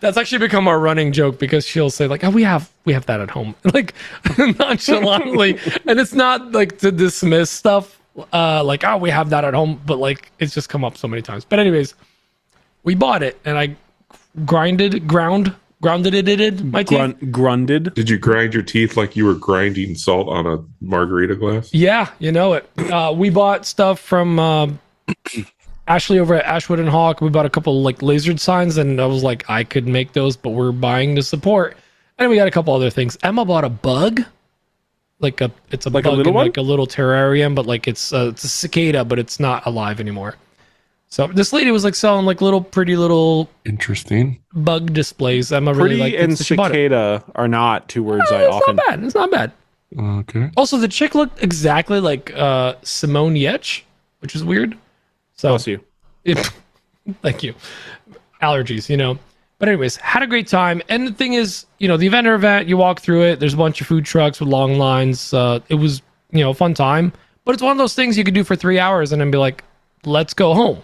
That's actually become our running joke, because she'll say like, "Oh, we have that at home," like nonchalantly, and it's not like to dismiss stuff, like, "Oh, we have that at home," but like it's just come up so many times. But anyways, we bought it, and I grounded it my teeth. Grunded. Did you grind your teeth like you were grinding salt on a margarita glass? Yeah, you know it. We bought stuff from Ashley over at Ashwood and Hawk. We bought a couple like lasered signs, and I was like, I could make those, but we're buying to support. And we got a couple other things. Emma bought a bug, it's a like bug a little in one? like a little terrarium, but like it's a cicada, but it's not alive anymore. So this lady was like selling like pretty little Interesting. bug displays. Emma Pretty really liked and it, so she bought it. cicada are not two words I It's often. not bad. It's not bad. Okay. Also, the chick looked exactly like Simone Yetch, which is weird. So Bless you. Thank you. Allergies, But anyways, had a great time. And the thing is, the vendor event, you walk through it. There's a bunch of food trucks with long lines. It was, a fun time. But it's one of those things you could do for 3 hours and then be like, let's go home.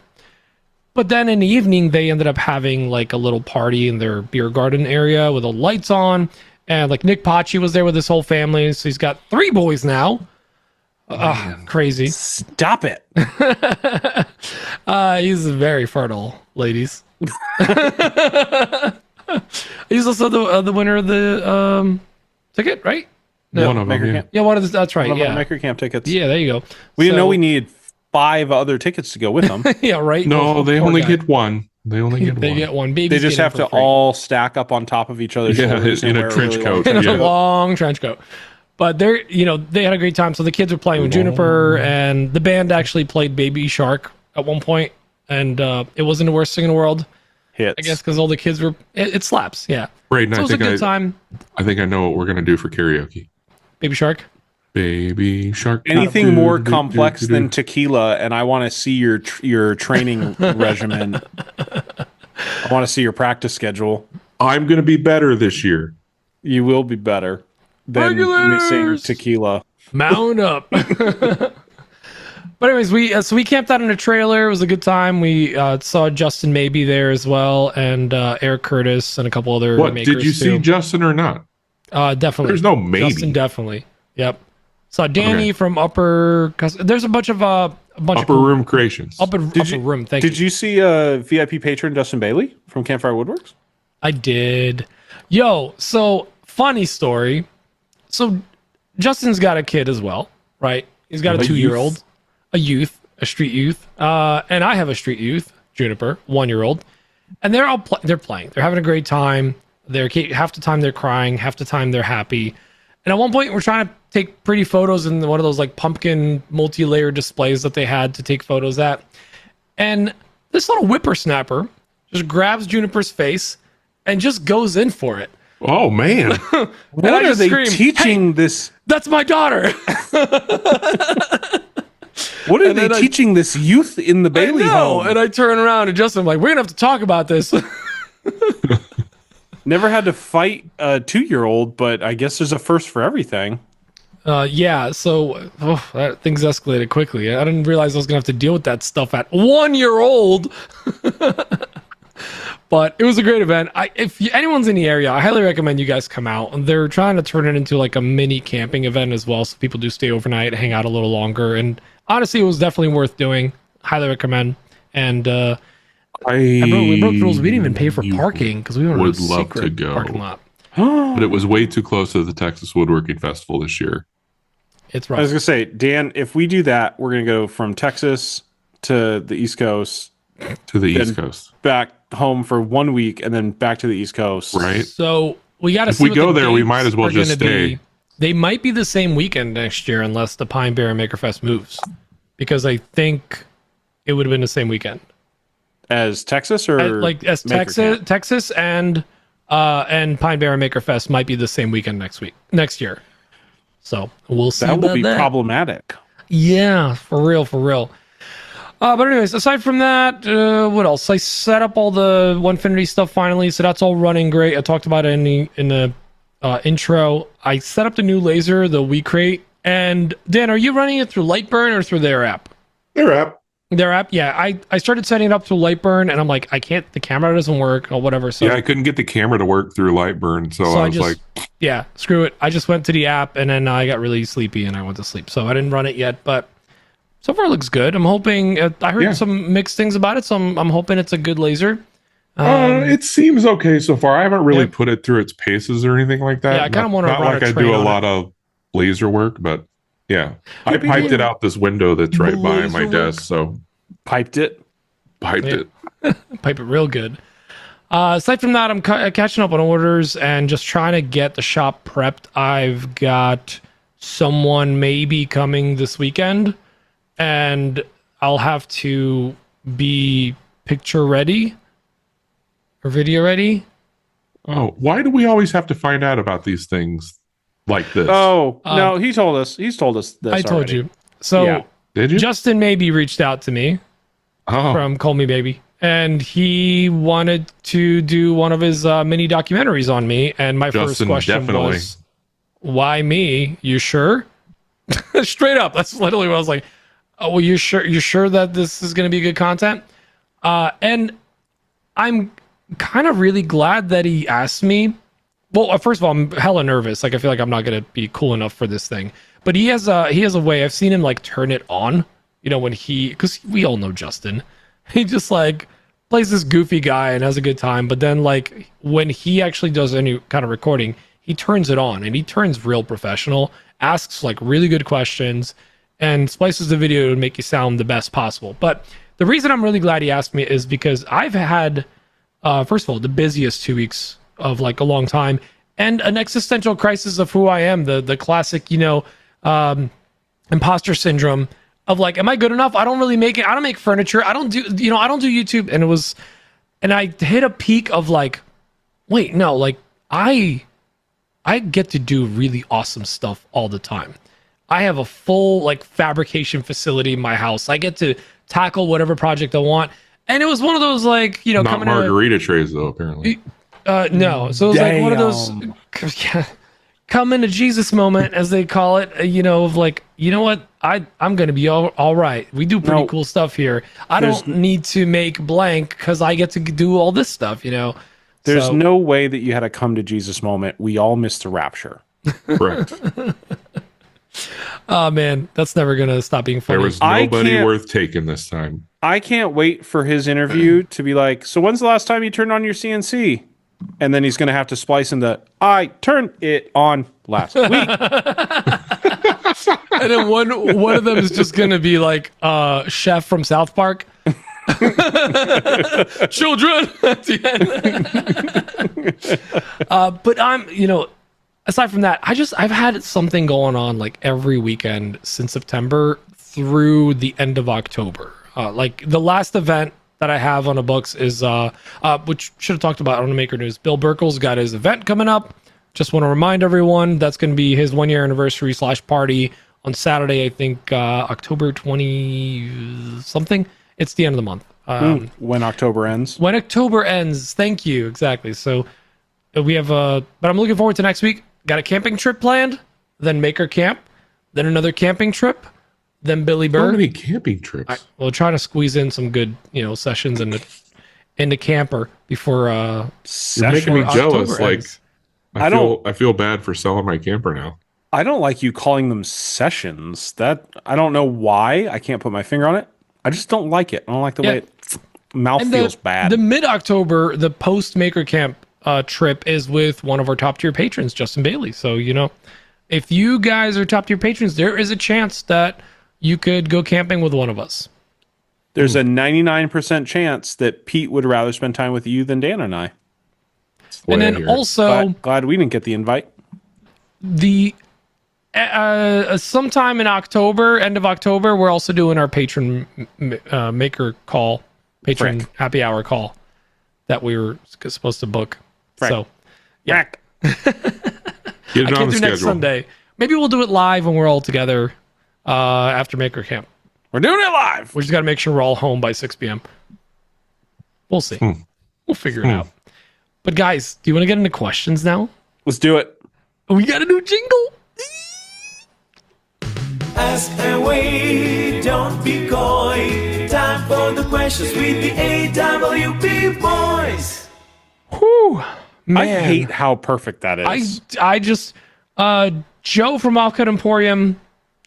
But then in the evening, they ended up having like a little party in their beer garden area with the lights on. And like Nick Pachi was there with his whole family. So he's got 3 boys now. Crazy. Stop it. He's very fertile, ladies. He's also the winner of the ticket, right? No. One of them. Yeah. Yeah, one of the. That's right. One of Yeah, the Maker Camp tickets. yeah. There you go. We didn't So- know we needed 5 other tickets to go with them. Yeah, right. No, they Poor only guy. get one. They only get They one. get one. Babies They just get in have for to free. all stack up on top of each other's Yeah, shoulders in and a wear trench really coat. long in a Yeah. long trench coat. But they had a great time. So the kids were playing with Juniper, and the band actually played Baby Shark at one point, and it wasn't the worst thing in the world, hits. I guess, because all the kids were. It slaps, yeah. Braden, So it was a good time. I think I know what we're gonna do for karaoke. Baby Shark. Baby shark. Anything more complex than tequila, and I want to see your training regimen. I want to see your practice schedule. I'm gonna be better this year. You will be better than Regulars! missing tequila. Mount up. But anyways, we camped out in a trailer. It was a good time. We saw Justin Maybe there as well, and Eric Curtis and a couple other What makers did you see, too. Justin or not? Definitely. There's no maybe. Justin, definitely. Yep. Saw Danny Okay. from Upper. There's a bunch of Upper Room Creations. Upper Room. Thank you. Did you see VIP patron Justin Bailey from Campfire Woodworks? I did. Yo, so funny story. so Justin's got a kid as well, right? He's got a 2-year-old, a street youth, and I have a street youth, Juniper, 1-year-old, and they're all they're playing. They're having a great time. They're half the time they're crying, half the time they're happy. And at one point, we're trying to take pretty photos in one of those like pumpkin multi-layer displays that they had to take photos at. And this little whippersnapper just grabs Juniper's face and just goes in for it. Oh man! What are they teaching this? That's my daughter. What are they teaching this youth in the Bailey home? And I turn around and Justin, I'm like, we're gonna have to talk about this. Never had to fight a 2-year-old, but I guess there's a first for everything. Yeah, so things escalated quickly. I didn't realize I was gonna have to deal with that stuff at 1-year-old. But it was a great event. If anyone's in the area, I highly recommend you guys come out. They're trying to turn it into like a mini camping event as well, so people do stay overnight, hang out a little longer. And honestly, it was definitely worth doing. Highly recommend. And we broke the rules. We didn't even pay for parking because we would love to go. Parking lot. But it was way too close to the Texas Woodworking Festival this year. It's rough. I was gonna say, Dan, if we do that, we're gonna go from Texas to the East Coast. To the East Coast. Back home for 1 week and then back to the East Coast. Right. So we got to see. If we go there, we might as well just stay. They might be the same weekend next year unless the Pine Barren Makerfest moves, because I think it would have been the same weekend as Texas or as Texas and Pine Barren Makerfest might be the same weekend next year. So we'll see. That will be problematic. Yeah, for real. But anyways, aside from that, what else? I set up all the Onefinity stuff finally, so that's all running great. I talked about it in the intro. I set up the new laser, the WeCrate. And Dan, are you running it through Lightburn or through their app? Their app. Their app, yeah. I started setting it up through Lightburn, and I'm like, the camera doesn't work or whatever. So yeah, I couldn't get the camera to work through Lightburn, so I was like, yeah, screw it. I just went to the app, and then I got really sleepy, and I went to sleep. So I didn't run it yet, but so far it looks good. I'm hoping. I heard some mixed things about it, so I'm hoping it's a good laser. It seems okay so far. I haven't really put it through its paces or anything like that. Yeah, I kind of want to run like I do a lot of laser work, but yeah, I piped it out this window that's right by my desk. So piped it. Pipe it real good. Aside from that, I'm catching up on orders and just trying to get the shop prepped. I've got someone maybe coming this weekend, and I'll have to be picture ready or video ready. Oh, why do we always have to find out about these things like this? Oh, no, he told us. He's told us this. I told you. So Did you? Justin maybe reached out to me from Call Me Baby, and he wanted to do one of his mini documentaries on me. And my first question was, why me? You sure? Straight up. That's literally what I was like. Oh, well, you're sure that this is going to be good content? And I'm kind of really glad that he asked me. Well, first of all, I'm hella nervous. Like, I feel like I'm not going to be cool enough for this thing. But he has a way. I've seen him like turn it on. You know, because we all know Justin. He just like plays this goofy guy and has a good time. But then like when he actually does any kind of recording, he turns it on and he turns real professional, asks like really good questions, and splices the video to make you sound the best possible. But the reason I'm really glad he asked me is because I've had, first of all, the busiest 2 weeks of like a long time, and an existential crisis of who I am, the classic, imposter syndrome of like, am I good enough? I don't really make it. I don't make furniture. I don't do YouTube. And I hit a peak of like, wait, no, like I get to do really awesome stuff all the time. I have a full like fabrication facility in my house. I get to tackle whatever project I want. And it was one of those like, not coming margarita trays though, apparently. No. So it was like one of those come into Jesus moment, as they call it, of like, you know what? I'm going to be all right. We do pretty cool stuff here. I don't need to make blank because I get to do all this stuff, There's no way that you had a come to Jesus moment. We all missed the rapture. Correct. Oh man, that's never gonna stop being funny. There was nobody worth taking this time. I can't wait for his interview to be like, so when's the last time you turned on your CNC? and then he's going to have to splice in the "I turned it on last week." And then one of them is just going to be like Chef from South Park. Children at the end. But aside from that, I've had something going on like every weekend since September through the end of October. Like the last event that I have on the books is which should have talked about on the Maker News. Bill Burkle's got his event coming up. Just want to remind everyone that's going to be his 1 year anniversary / party on Saturday, I think October 20 something. It's the end of the month. When October ends. When October ends. Thank you. Exactly. So we have but I'm looking forward to next week. Got a camping trip planned, then Maker Camp, then another camping trip, then Billy Burr. How many camping trips? We'll try to squeeze in some good, sessions in the camper before You're making me jealous. October ends. I feel bad for selling my camper now. I don't like you calling them sessions. That I don't know why. I can't put my finger on it. I just don't like it. I don't like the way it feels bad. The mid-October, the post-Maker Camp trip is with one of our top-tier patrons, Justin Bailey. So, if you guys are top-tier patrons, there is a chance that you could go camping with one of us. There's a 99% chance that Pete would rather spend time with you than Dan and I. And then also... Glad we didn't get the invite. The... sometime in October, end of October, we're also doing our patron maker call, patron happy hour call that we were supposed to book. So, yeah. Get it I can't do next Sunday. Maybe we'll do it live when we're all together after Maker Camp. We're doing it live. We just got to make sure we're all home by 6 p.m. We'll see. We'll figure it out. But guys, do you want to get into questions now? Let's do it. We got a new jingle. Ask away, don't be coy. Time for the questions with the AWP boys. Whew, man. I hate how perfect that is. I just Joe from Offcut Emporium,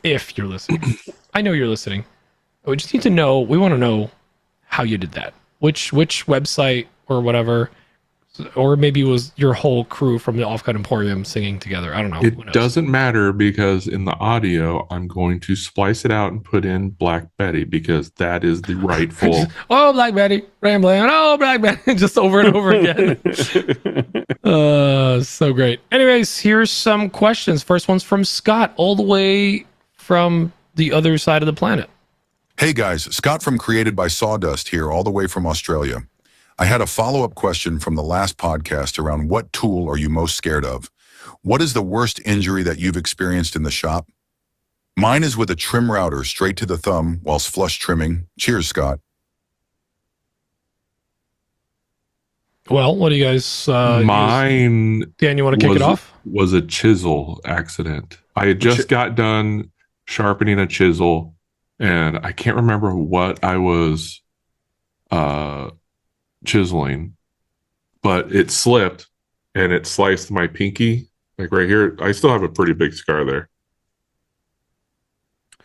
if you're listening. I know you're listening. We just need to know, we want to know how you did that. Which website or whatever, or maybe it was your whole crew from the Offcut Emporium singing together. I don't know. It doesn't matter because in the audio, I'm going to splice it out and put in Black Betty because that is the rightful. Oh, Black Betty, rambling. Oh, Black Betty, just over and over again. So great. Anyways, here's some questions. First one's from Scott, all the way from the other side of the planet. Hey guys, Scott from Created by Sawdust here, all the way from Australia. I had a follow-up question from the last podcast around what tool are you most scared of? What is the worst injury that you've experienced in the shop? Mine is with a trim router straight to the thumb whilst flush trimming. Cheers, Scott. Well, what do you guys Mine Dan, you want to kick it off? Was a chisel accident. I had just got done sharpening a chisel and I can't remember what I was chiseling, but it slipped and it sliced my pinky, like right here. I still have a pretty big scar there.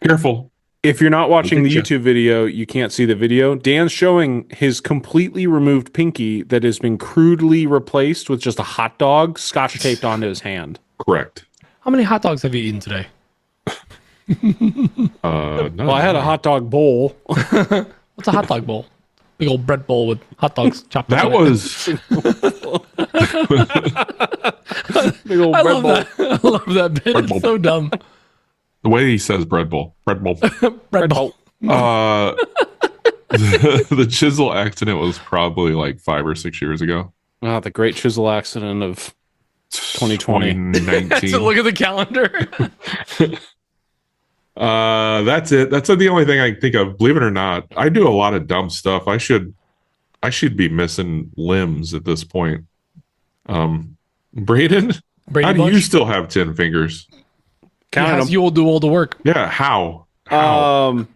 Careful. If you're not watching the YouTube video, you can't see the video. Dan's showing his completely removed pinky that has been crudely replaced with just a hot dog scotch taped onto his hand. Correct. How many hot dogs have you eaten today? No. Well, I had a hot dog bowl. What's a hot dog bowl? Big old bread bowl with hot dogs chopped up. That was Big old I bread love bowl. that. I love that bit. Bread It's bowl. so dumb. the way he says bread bowl. Bread bowl. Bread bowl. The chisel accident was probably like 5 or 6 years ago. Ah, the great chisel accident of 2020. 2019. So look at the calendar. That's it. That's the only thing I can think of. Believe it or not, I do a lot of dumb stuff. I should be missing limbs at this point. Braden, how do you still have 10 fingers? You will do all the work. Yeah, how? I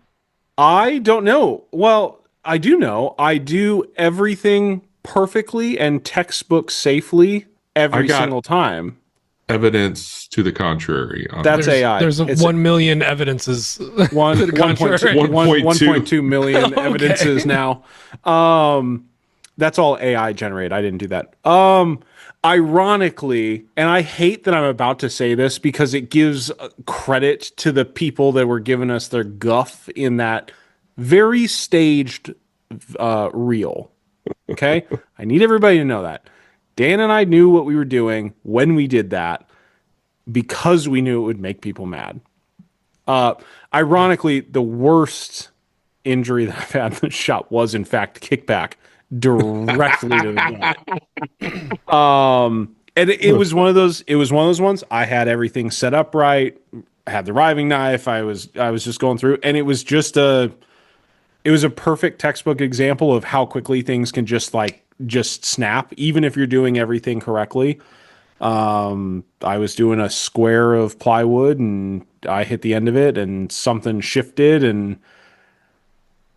don't know. Well, I do know. I do everything perfectly and textbook safely every single time. Evidence to the contrary. That's AI. There's 1 million evidences. 1.2 million evidences now. That's all AI generated. I didn't do that. Ironically, and I hate that I'm about to say this because it gives credit to the people that were giving us their guff in that very staged reel. Okay? I need everybody to know that. Dan and I knew what we were doing when we did that because we knew it would make people mad. Ironically, the worst injury that I've had in the shop was, in fact, kickback directly to the gut. And it was one of those. It was one of those ones. I had everything set up right. I had the riving knife. I was just going through, and it was a perfect textbook example of how quickly things can just snap, even if you're doing everything correctly. I was doing a square of plywood, and I hit the end of it, and something shifted, and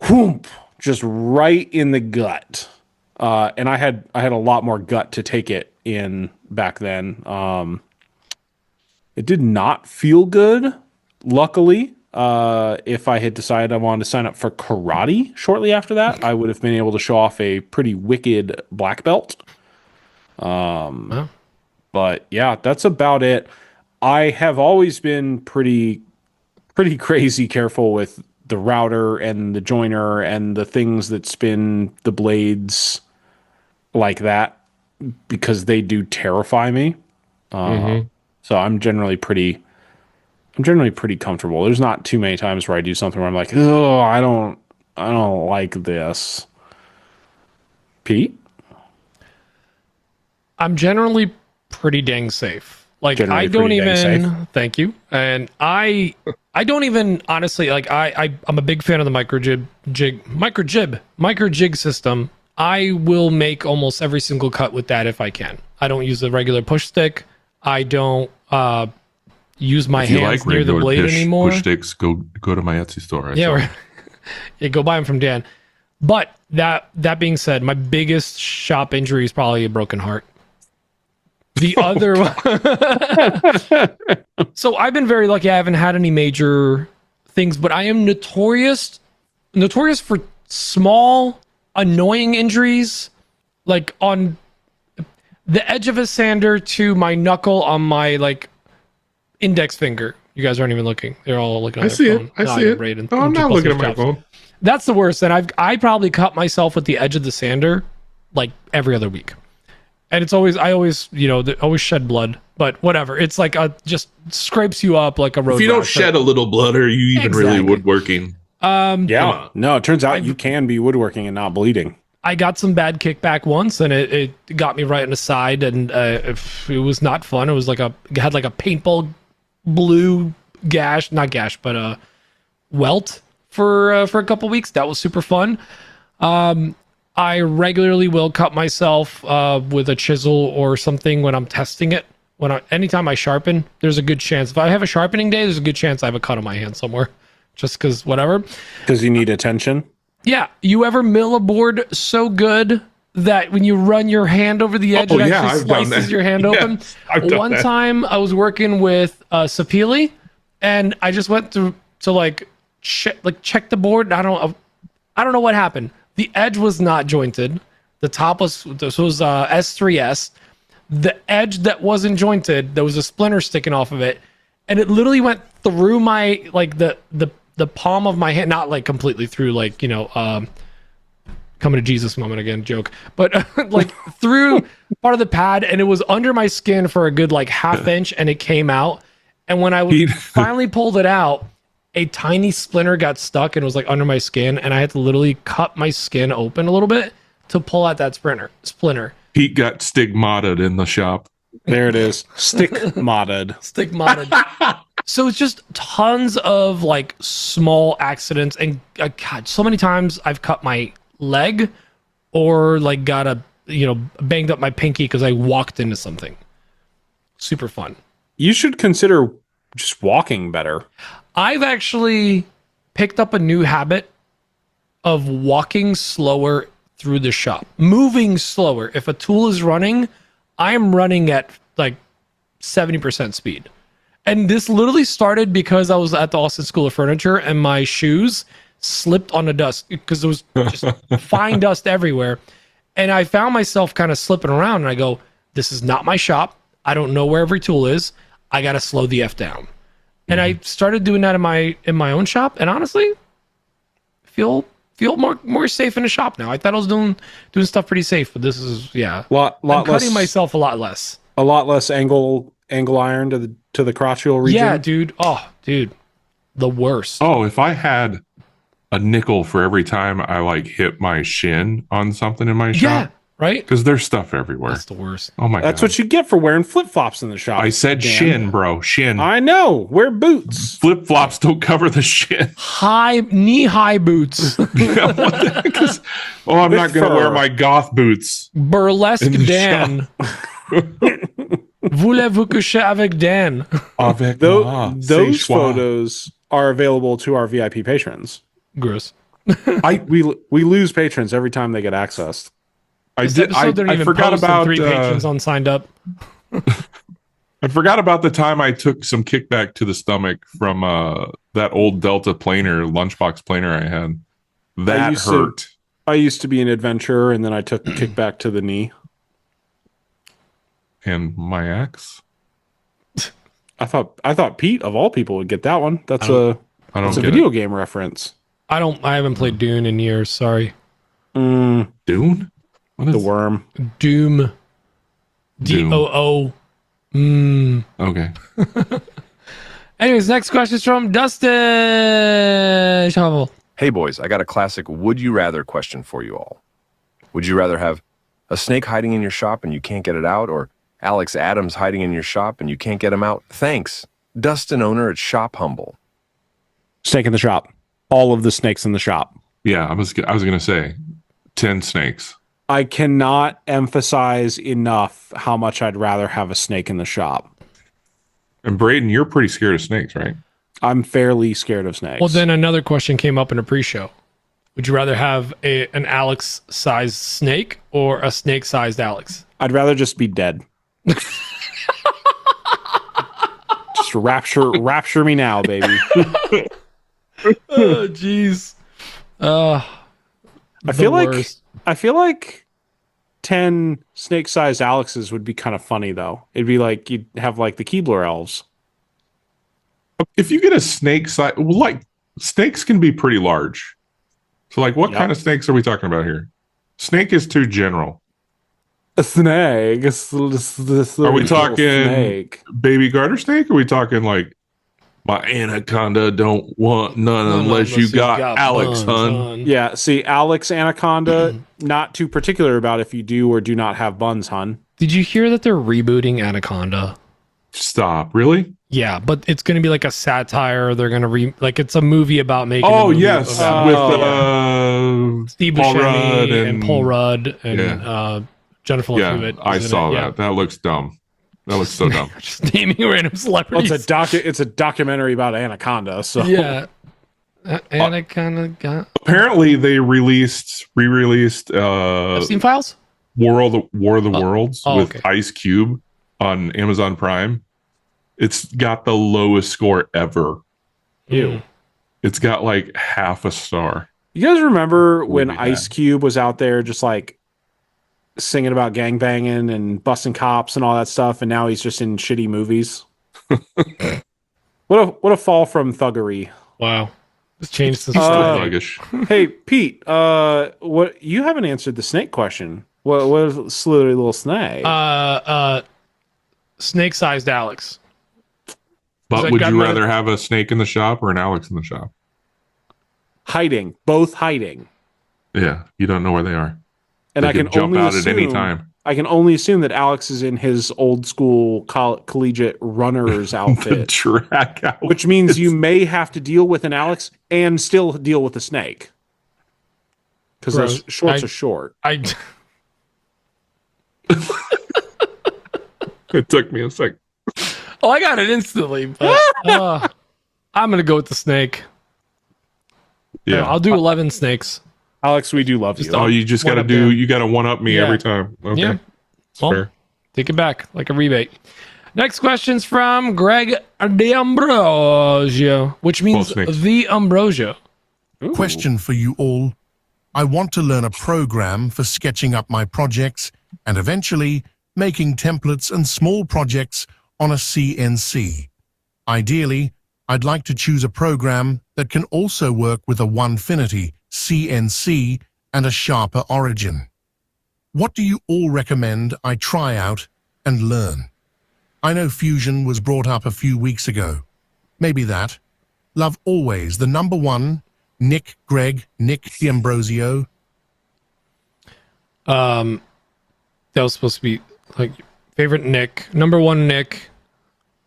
whoop, just right in the gut. And I had a lot more gut to take it in back then. It did not feel good. Luckily, if I had decided I wanted to sign up for karate shortly after that, I would have been able to show off a pretty wicked black belt. But yeah, that's about it. I have always been pretty crazy careful with the router and the joiner and the things that spin the blades like that because they do terrify me. So I'm generally pretty comfortable. There's not too many times where I do something where I'm like, oh, I don't like this. Pete? I'm generally pretty dang safe. Like, Generally I don't pretty dang even, thank you. And I don't even, honestly, like, I'm a big fan of the micro jig system. I will make almost every single cut with that if I can. I don't use the regular push stick. I don't use my hands near the blade anymore. Push sticks, go to my Etsy store. Yeah, go buy them from Dan. But that being said, my biggest shop injury is probably a broken heart. The other one. So I've been very lucky. I haven't had any major things, but I am notorious for small, annoying injuries, like on the edge of a sander to my knuckle on my like index finger. You guys aren't even looking. They're all looking at their phone. I see it. Braden. Oh, I'm not looking at my phone. That's the worst. And I probably cut myself with the edge of the sander like every other week. And I always shed blood, but whatever. It's like just scrapes you up like a road. If you don't shed a little blood, are you even really woodworking? Yeah. No, it turns out you can be woodworking and not bleeding. I got some bad kickback once, and it got me right in the side, and it was not fun. It was it had like a paintball blue gash, not gash, but a welt for a couple weeks. That was super fun. I regularly will cut myself with a chisel or something when I'm testing it. Anytime I sharpen, there's a good chance. If I have a sharpening day, there's a good chance I have a cut on my hand somewhere. Just because whatever. Because you need attention? Yeah. You ever mill a board so good that when you run your hand over the edge, it actually slices your hand open? One time I was working with Sapili, and I just went to check the board. I don't know what happened. The edge was not jointed. The top was S3S. The edge that wasn't jointed, there was a splinter sticking off of it, and it literally went through my the palm of my hand, not like completely through, coming to Jesus moment again joke, but like through part of the pad, and it was under my skin for a good half inch, and it came out. And when I finally pulled it out, a tiny splinter got stuck and was under my skin, and I had to literally cut my skin open a little bit to pull out that splinter. Pete got stigmatted in the shop. There it is. Stigmatted. So it's just tons of small accidents, and God, so many times I've cut my leg or got banged up my pinky because I walked into something. Super fun. You should consider just walking better. I've actually picked up a new habit of walking slower through the shop, moving slower. If a tool is running, I am running at 70% speed. And this literally started because I was at the Austin School of Furniture and my shoes slipped on the dust because there was just fine dust everywhere. And I found myself kind of slipping around, and I go, this is not my shop. I don't know where every tool is. I got to slow the F down. And I started doing that in my own shop, and honestly, feel more safe in the shop now. I thought I was doing stuff pretty safe, but this is I'm cutting less, myself a lot less. A lot less angle iron to the crotchal region. Yeah, dude. Oh, dude, the worst. Oh, if I had a nickel for every time I like hit my shin on something in my shop. Yeah, right. Because there's stuff everywhere. That's the worst. Oh my god. That's what you get for wearing flip flops in the shop. I said Dan. shin, bro. Shin. I know. Wear boots. Flip flops don't cover the shin. Knee-high boots. Yeah, what the heck is- oh, I'm not going to wear my goth boots. Burlesque In the Dan. Voulez-vous coucher avec Dan? Avec moi, Those c'est choix. photos are available to our VIP patrons. Gross. We lose patrons every time they get accessed. I This did. episode didn't I even forgot post and about 3 patrons unsigned up. I forgot about the time I took some kickback to the stomach from that old Delta planer, lunchbox planer I had. That hurt. I used to be an adventurer, and then I took a kickback to the knee. And my ex. I thought Pete of all people would get that one. That's a get video game reference. I haven't played Dune in years. Sorry. Dune? What is The worm. Doom. DOO. Okay. Anyways, next question is from Dustin Shovel. Hey boys, I got a classic would you rather question for you all. Would you rather have a snake hiding in your shop and you can't get it out, or Alex Adams hiding in your shop and you can't get him out? Thanks. Dustin owner at Shop Humble. Snake in the shop. All of the snakes in the shop. Yeah, I was going to say 10 snakes. I cannot emphasize enough how much I'd rather have a snake in the shop. And Braden, you're pretty scared of snakes, right? I'm fairly scared of snakes. Well, then another question came up in a pre-show. Would you rather have an Alex-sized snake or a snake-sized Alex? I'd rather just be dead. Just rapture me now, baby. Oh, jeez. I feel like 10 snake-sized Alexes would be kind of funny, though. It'd be like you'd have like the Keebler elves. If you get a snake size, like snakes can be pretty large. So, like, what kind of snakes are we talking about here? Snake is too general. A snake. Are we talking snake? baby garter snake? Or are we talking like my anaconda don't want none unless you got Alex, buns, hun? Yeah, see, Alex Anaconda, not too particular about if you do or do not have buns, hun. Did you hear that they're rebooting Anaconda? Stop. Really? Yeah, but it's going to be like a satire. They're going to it's a movie about making. Oh, a movie yes. about With Steve Paul Buscemi Rudd and Paul Rudd and Jennifer Love Hewitt. I saw that. That looks dumb. That looks so dumb. Just naming random celebrities. Well, it's a documentary about Anaconda, so Yeah. Anaconda got Apparently, they re-released Epstein Files? War of the Worlds with okay. Ice Cube on Amazon Prime. It's got the lowest score ever. Ew. It's got like half a star. You guys remember when be Ice bad. Cube was out there just like singing about gangbanging and busting cops and all that stuff, and now he's just in shitty movies? What a fall from thuggery. Wow. This changed the Still story. thuggish. Hey, Pete, what you haven't answered the snake question. What is slittery little snake? Snake-sized Alex. But I would got you my- rather have a snake in the shop or an Alex in the shop? Hiding, both hiding. Yeah, you don't know where they are. And They I can could jump only out assume, at any time. I can only assume that Alex is in his old school collegiate runner's The outfit, track out. which means you may have to deal with an Alex and still deal with a snake. Because Bro, those shorts are short. It took me a sec. Oh, I got it instantly, but I'm going to go with the snake. Yeah. I'll do 11 snakes. Alex, we do love you. Oh, you just got to One up there. you got to one up me Yeah. every time. Okay. Yeah. It's Well, fair. take it back like a rebate. Next question's from Greg D'Ambrosio, which means snakes. the Ambrosio. Question for you all. I want to learn a program for sketching up my projects and eventually making templates and small projects on a CNC. Ideally, I'd like to choose a program that can also work with a Onefinity CNC and a sharper origin. What do you all recommend I try out and learn? I know Fusion was brought up a few weeks ago. Maybe that. Love always the number one, Nick D'Ambrosio. That was supposed to be like favorite Nick. Number one Nick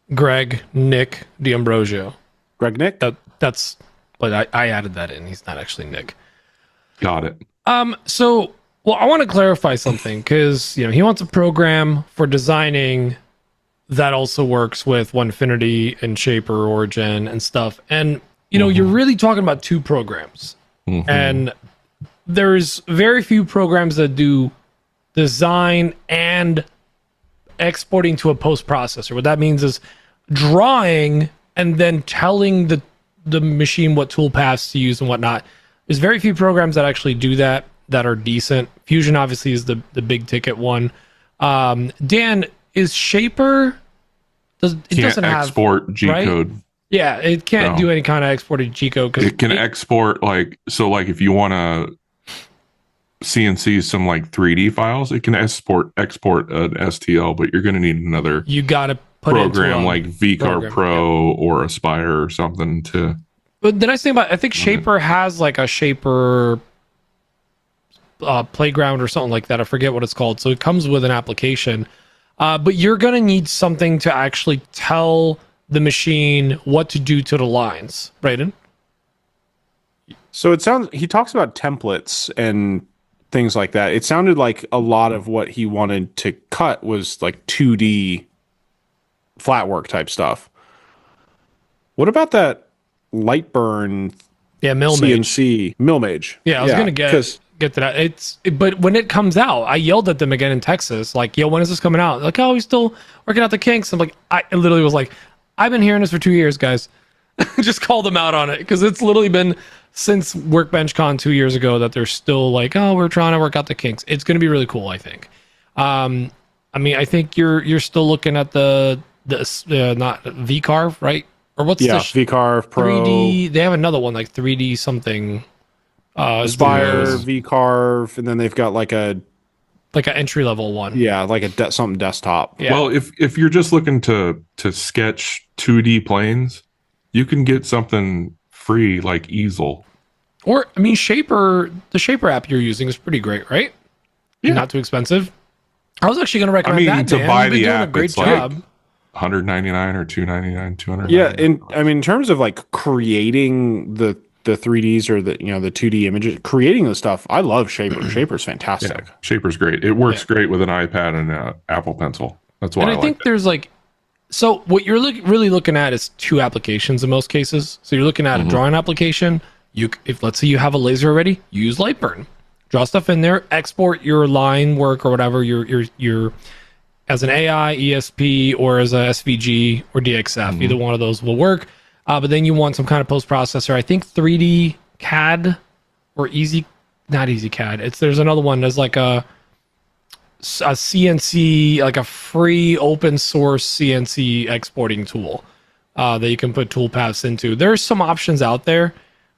D'Ambrosio. Greg Nick? That's but I added that in. He's not actually Nick. Got it. So I want to clarify something because he wants a program for designing that also works with Onefinity and Shaper Origin and stuff. And you're really talking about two programs. And there's very few programs that do design and exporting to a post processor. What that means is drawing and then telling the machine what tool paths to use and whatnot. There's very few programs that actually do that are decent. Fusion obviously is the big ticket one. Dan, is Shaper doesn't export G code. Right? Yeah, it can't do any kind of exported G code because it can export like if you want to CNC some like 3D files, it can export an STL, but you're going to need another. You got to put program like VCarve Pro or Aspire or something to. But then I think Shaper has like a Shaper playground or something like that. I forget what it's called. So it comes with an application, but you're going to need something to actually tell the machine what to do to the lines. Braden? So he talks about templates and things like that. It sounded like a lot of what he wanted to cut was like 2D flat work type stuff. What about that light burn? Yeah, CNC mill mage. Yeah, I was gonna get to that. But when it comes out, I yelled at them again in Texas, like, "Yo, when is this coming out?" Like, "Oh, we're still working out the kinks." I'm like, I literally was like, "I've been hearing this for 2 years, guys." Just call them out on it because it's literally been since Workbench Con 2 years ago that they're still like, "Oh, we're trying to work out the kinks." It's going to be really cool, I think. I think you're still looking at the not VCarve, right? Or what's VCarve Pro 3D? They have another one like 3D something. Aspire, VCarve, and then they've got like an entry level one. Yeah, like something desktop. Yeah. Well, if you're just looking to sketch 2D planes, you can get something free like Easel. Or Shaper, the Shaper app you're using is pretty great, right? Yeah. Not too expensive. I was actually going to recommend that. To buy the app, a great job. Like $199 or $299, $200. Yeah, in terms of like creating the 3Ds or the 2D images, creating the stuff, I love Shaper. Shaper's fantastic. Yeah, Shaper's great. It works great with an iPad and an Apple Pencil. That's why I think there's like, so what you're really looking at is two applications in most cases. So you're looking at a drawing application. If let's say you have a laser already, use Lightburn, draw stuff in there, export your line work or whatever your as an AI, ESP, or as a SVG or DXF. Either one of those will work. But then you want some kind of post processor. I think 3D CAD or not Easy CAD. There's another one. There's like a CNC, like a free open source CNC exporting tool that you can put toolpaths into. There's some options out there,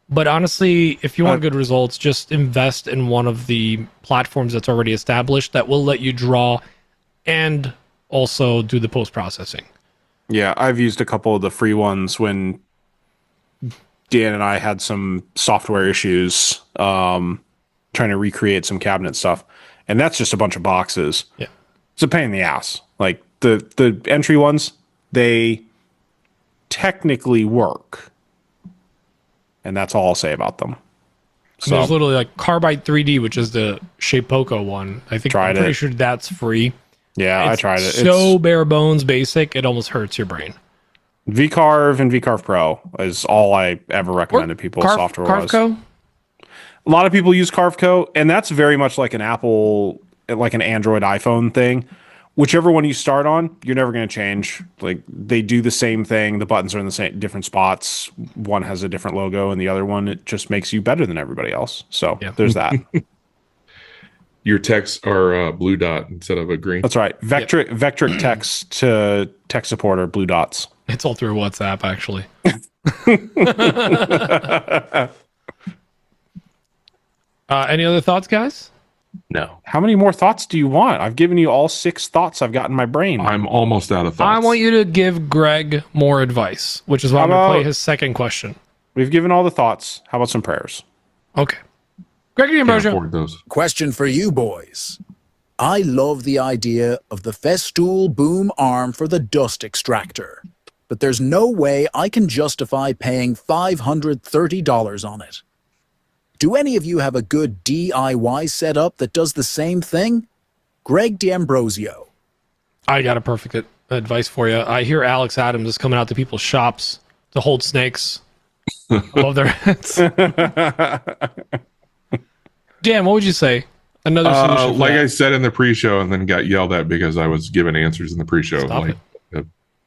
but honestly, if you want good results, just invest in one of the platforms that's already established that will let you draw and also do the post processing. Yeah, I've used a couple of the free ones when Dan and I had some software issues trying to recreate some cabinet stuff. And that's just a bunch of boxes. Yeah. It's a pain in the ass. Like the entry ones, they technically work. And that's all I'll say about them. So there's literally like Carbide 3D, which is the Shapeoko one. I'm pretty sure that's free. Yeah, I tried it. So bare bones basic, it almost hurts your brain. VCarve and VCarve Pro is all I ever recommended people software-wise. Carveco? A lot of people use Carveco, and that's very much like an Apple, like an Android iPhone thing, whichever one you start on, you're never going to change. Like they do the same thing. The buttons are in the same different spots. One has a different logo, and the other one it just makes you better than everybody else. So there's that. Your texts are blue dot instead of a green. That's right. Vectric text to tech support are blue dots. It's all through WhatsApp, actually. Any other thoughts, guys? No. How many more thoughts do you want? I've given you all 6 thoughts I've got in my brain. I'm almost out of thoughts. I want you to give Greg more advice, which is why I'm going to play his second question. We've given all the thoughts. How about some prayers? Okay. Gregory and Can't Berger. afford those. Question for you boys. I love the idea of the Festool boom arm for the dust extractor, but there's no way I can justify paying $530 on it. Do any of you have a good DIY setup that does the same thing? Greg D'Ambrosio. I got a perfect advice for you. I hear Alex Adams is coming out to people's shops to hold snakes above their heads. Dan, what would you say? Another solution for like that? I said in the pre-show and then got yelled at because I was giving answers in the pre-show. Stop like a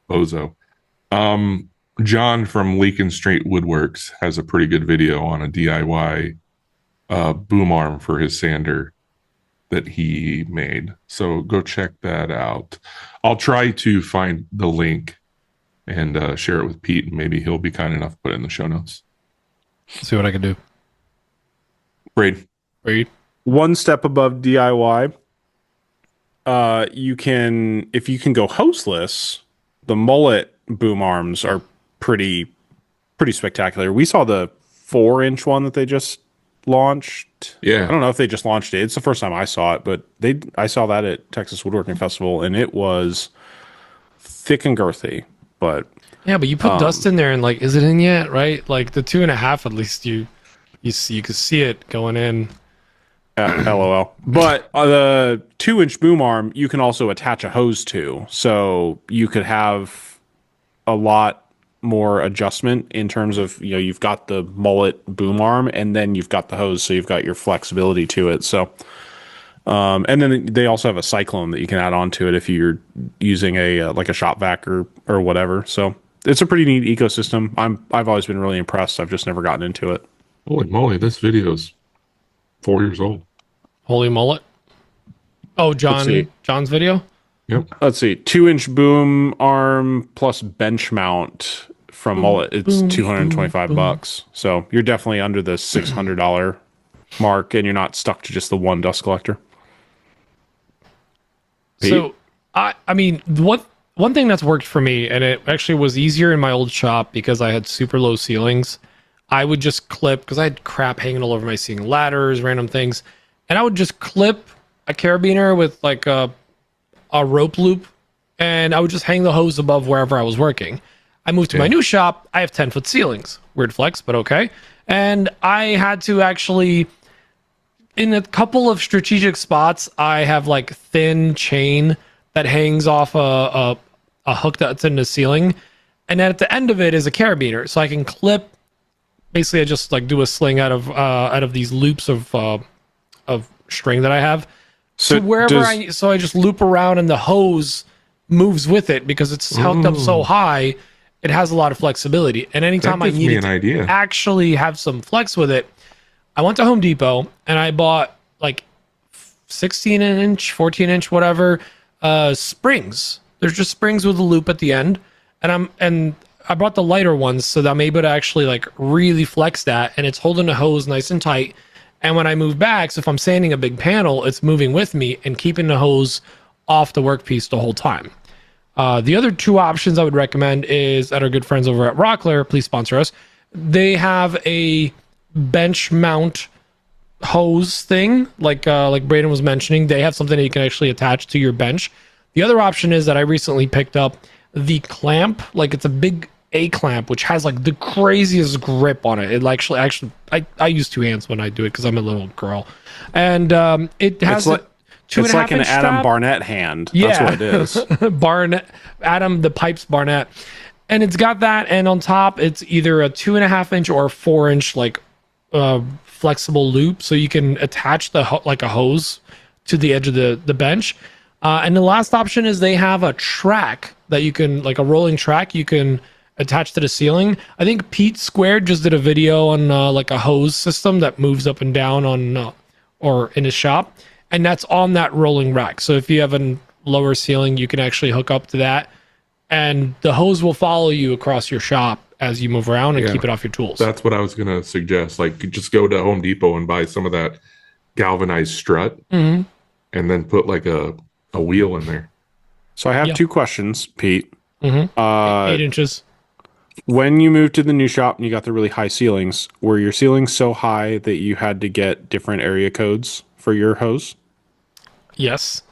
bozo. John from Leakin Street Woodworks has a pretty good video on a DIY boom arm for his sander that he made. So go check that out. I'll try to find the link and share it with Pete, and maybe he'll be kind enough to put it in the show notes. See what I can do. Braden. One step above DIY. You can, if you can go hoseless, the mullet boom arms are pretty spectacular. We saw the 4-inch one that they just launched. Yeah. I don't know if they just launched it. It's the first time I saw it, but I saw that at Texas Woodworking Festival, and it was thick and girthy. But yeah, but you put dust in there, and like, is it in yet? Right? Like the 2.5, at least you could see it going in. LOL. But the 2-inch boom arm, you can also attach a hose to, so you could have a lot more adjustment in terms of, you know, you've got the mullet boom arm and then you've got the hose, so you've got your flexibility to it. So and then they also have a cyclone that you can add on to it if you're using a like a shop vac or whatever. So it's a pretty neat ecosystem. I've always been really impressed. I've just never gotten into it. Holy moly, this video's 4 years old. Holy mullet. Oh, John's video? Yep. Let's see. 2-inch boom arm plus bench mount from mullet. It's $225. So you're definitely under the $600 mark, and you're not stuck to just the one dust collector. So I mean, one thing that's worked for me, and it actually was easier in my old shop because I had super low ceilings. I would just clip, because I had crap hanging all over my ceiling, ladders, random things, and I would just clip a carabiner with like a rope loop, and I would just hang the hose above wherever I was working. I moved to my new shop. I have 10-foot ceilings. Weird flex, but okay. And I had to actually, in a couple of strategic spots, I have like thin chain that hangs off a hook that's in the ceiling, and then at the end of it is a carabiner, so I can clip. Basically, I just like do a sling out of these loops of string that I have. So wherever I just loop around, and the hose moves with it because it's held up so high. It has a lot of flexibility, and anytime I need to actually have some flex with it, I went to Home Depot and I bought like 16-inch, 14-inch, whatever springs. There's just springs with a loop at the end, and I bought the lighter ones so that I'm able to actually like really flex that, and it's holding the hose nice and tight. And when I move back, so if I'm sanding a big panel, it's moving with me and keeping the hose off the workpiece the whole time. The other two options I would recommend is that our good friends over at Rockler, please sponsor us. They have a bench mount hose thing, like Braden was mentioning. They have something that you can actually attach to your bench. The other option is that I recently picked up the clamp, like it's a big A clamp, which has like the craziest grip on it. It actually, I use 2 hands when I do it because I'm a little girl, and it has it's like an Adam Barnett hand. That's what it is. Barnett, Adam the Pipes Barnett, and it's got that, and on top it's either a 2.5-inch or a 4-inch like flexible loop, so you can attach like a hose to the edge of the bench. And the last option is they have a track that you can, like a rolling track, you can attach to the ceiling. I think Pete Squared just did a video on like a hose system that moves up and down on or in his shop, and that's on that rolling rack. So if you have a lower ceiling, you can actually hook up to that, and the hose will follow you across your shop as you move around and keep it off your tools. That's what I was gonna suggest. Like, just go to Home Depot and buy some of that galvanized strut, and then put like a wheel in there. So I have two questions, Pete. 8 inches. When you moved to the new shop and you got the really high ceilings, were your ceilings so high that you had to get different area codes for your hose? Yes.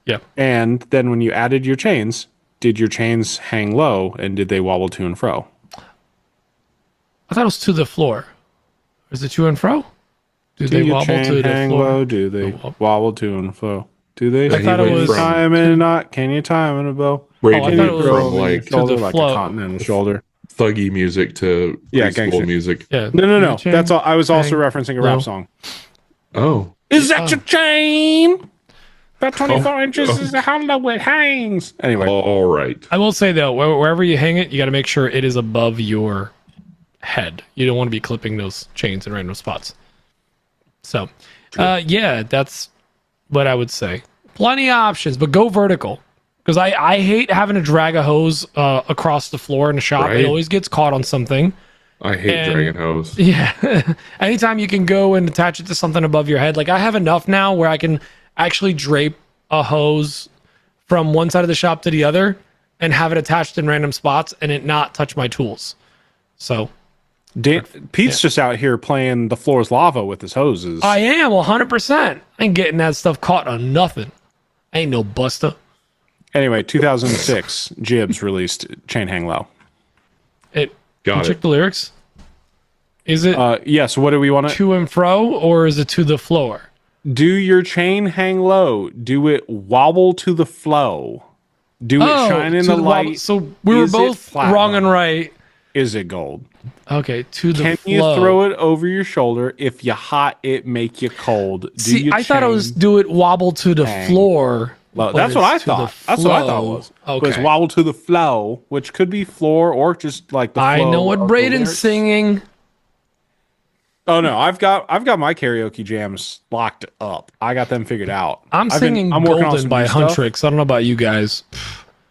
Yeah. And then when you added your chains, did your chains hang low and did they wobble to and fro? I thought it was to the floor. Is it to and fro? Do they your wobble chain to the hang floor? low? Do they wobble to and fro? Do they? I thought it was time in a knot. Can you time in a bow? Where I you thought it was from like to the like flow. a continental shoulder. thuggy music to preschool gangster music. Yeah. No. Chain, That's all. I was also referencing a rap low. song. Oh, Is that your chain? About 24 inches is how low it hangs. Anyway. all right. I will say though, wherever you hang it, you got to make sure it is above your head. You don't want to be clipping those chains in random spots. So, yeah, that's what I would say. Plenty of options, but go vertical. Because I hate having to drag a hose across the floor in a shop. Right. It always gets caught on something. I hate dragging hose. Yeah. Anytime you can go and attach it to something above your head. Like I have enough now where I can actually drape a hose from one side of the shop to the other and have it attached in random spots and it not touch my tools. So Pete's just out here playing the floor's lava with his hoses. I am 100%. I ain't getting that stuff caught on nothing. I ain't no buster. Anyway, 2006, Jibs released Chain Hang Low. Check the lyrics. Is it yes, what do we want to and fro or is it to the floor? Do your chain hang low? Do it wobble to the flow? Do it shine in to the light? wobble. So we were Is it both platinum? wrong and right. Is it gold? Okay, to the Can flow. you throw it over your shoulder? If you hot, it make you cold. Do See, your I thought it was chain do it wobble to the hang floor. low? but That's what I it's to the thought. That's what I thought it flow. was. Okay. Was wobble to the flow, which could be floor or just like the flow. I know what of the Braden's lyrics. singing. Oh no, I've got my karaoke jams locked up. I got them figured out. I'm singing working on Golden some by new stuff. Huntrix. I don't know about you guys.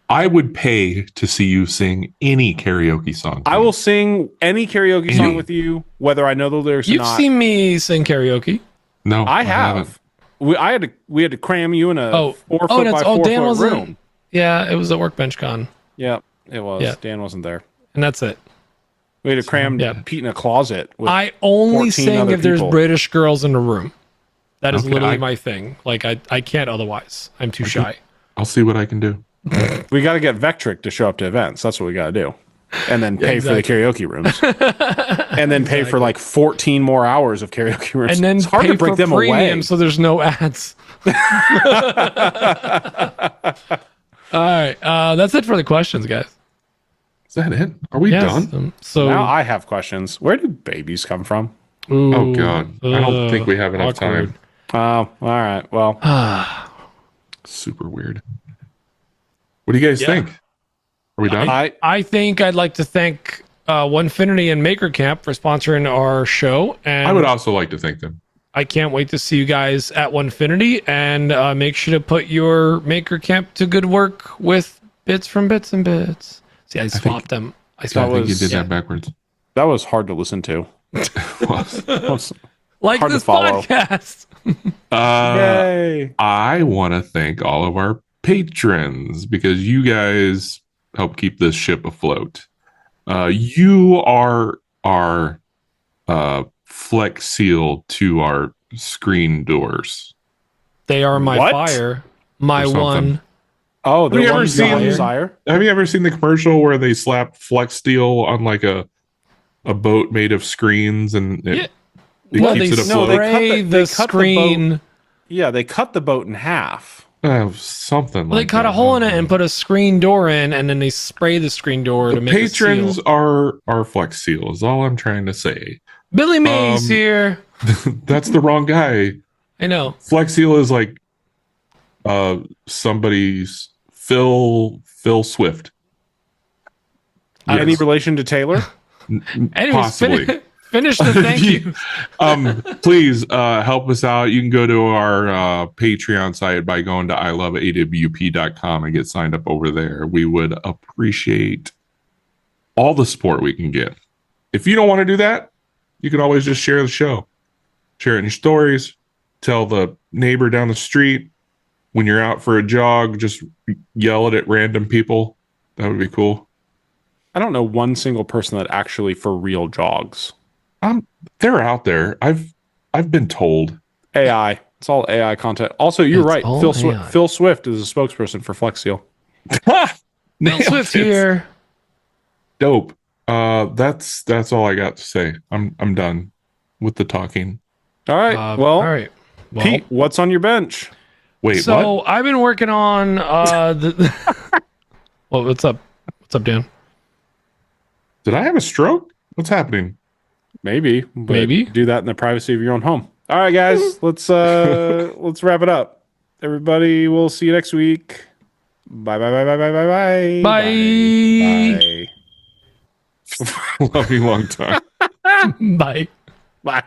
I would pay to see you sing any karaoke song. I will sing any karaoke song with you, whether I know the lyrics or You've not. seen me sing karaoke. No, I haven't. have. We had to cram you in a 4 foot by 4 Dan foot wasn't. room. Yeah, it was at Workbench Con, Yeah, it was. Yeah. Dan wasn't there. and that's it. We had to cram Pete in a closet. With I only 14 sing other if there's people. British girls in the room. That is Okay, literally I- my thing. Like I can't otherwise. I'm too shy. I'll see what I can do. We got to get Vectric to show up to events. That's what we got to do. And then pay for the karaoke rooms. And then pay for like 14 more hours of karaoke rooms. And then it's hard pay to break for them premium away. so there's no ads. All right, that's it for the questions, guys. Is that it? Are we done? So Now I have questions. Where do babies come from? Oh God, I don't think we have enough awkward. time. Oh, all right. Well, Super weird. What do you guys think? Are we done? I think I'd like to thank Onefinity and Maker Camp for sponsoring our show, and I would also like to thank them. I can't wait to see you guys at Onefinity, and make sure to put your Maker Camp to good work with bits from Bits and Bits. See, I swapped them. I think you did that backwards. that was hard to listen to. Like hard to this follow. podcast. Yay. I want to thank all of our patrons because you guys help keep this ship afloat. You are our flex seal to our screen doors. They are my What? fire, my Or something. one. Oh, Have you they're ever one seen- desire. Have you ever seen the commercial where they slap flex steel on like a boat made of screens and it Well, keeps they it afloat? spray they the cut the screen. Yeah, they cut the boat in half. Something Well, like they cut that. a hole in it and put a screen door in, and then they spray the screen door to The make patrons a seal. are flex seal is all I'm trying to say. Billy Mays here. That's the wrong guy. I know. Flex seal is like somebody's Phil Swift. Any relation to Taylor? Anyways, Possibly. finish the thank you. Please help us out. You can go to our Patreon site by going to iloveawp.com and get signed up over there. We would appreciate all the support we can get. If you don't want to do that, you can always just share the show. Share it in your stories. Tell the neighbor down the street. When you're out for a jog, just yell it at random people. That would be cool. I don't know one single person that actually for real jogs. They're out there. I've been told. AI. It's all AI content. Also, you're right. all Phil Swift is a spokesperson for Flex Seal. Phil Swift here. Dope. That's all I got to say. I'm done with the talking. All right. All right. Well, Pete, what's on your bench? Wait, so what? I've been working on well, what's up? What's up, Dan? Did I have a stroke? What's happening? Maybe. But Maybe. do that in the privacy of your own home. All right, guys. Let's wrap it up. Everybody, we'll see you next week. Bye. Bye. Bye. Love you long time. Bye. Bye.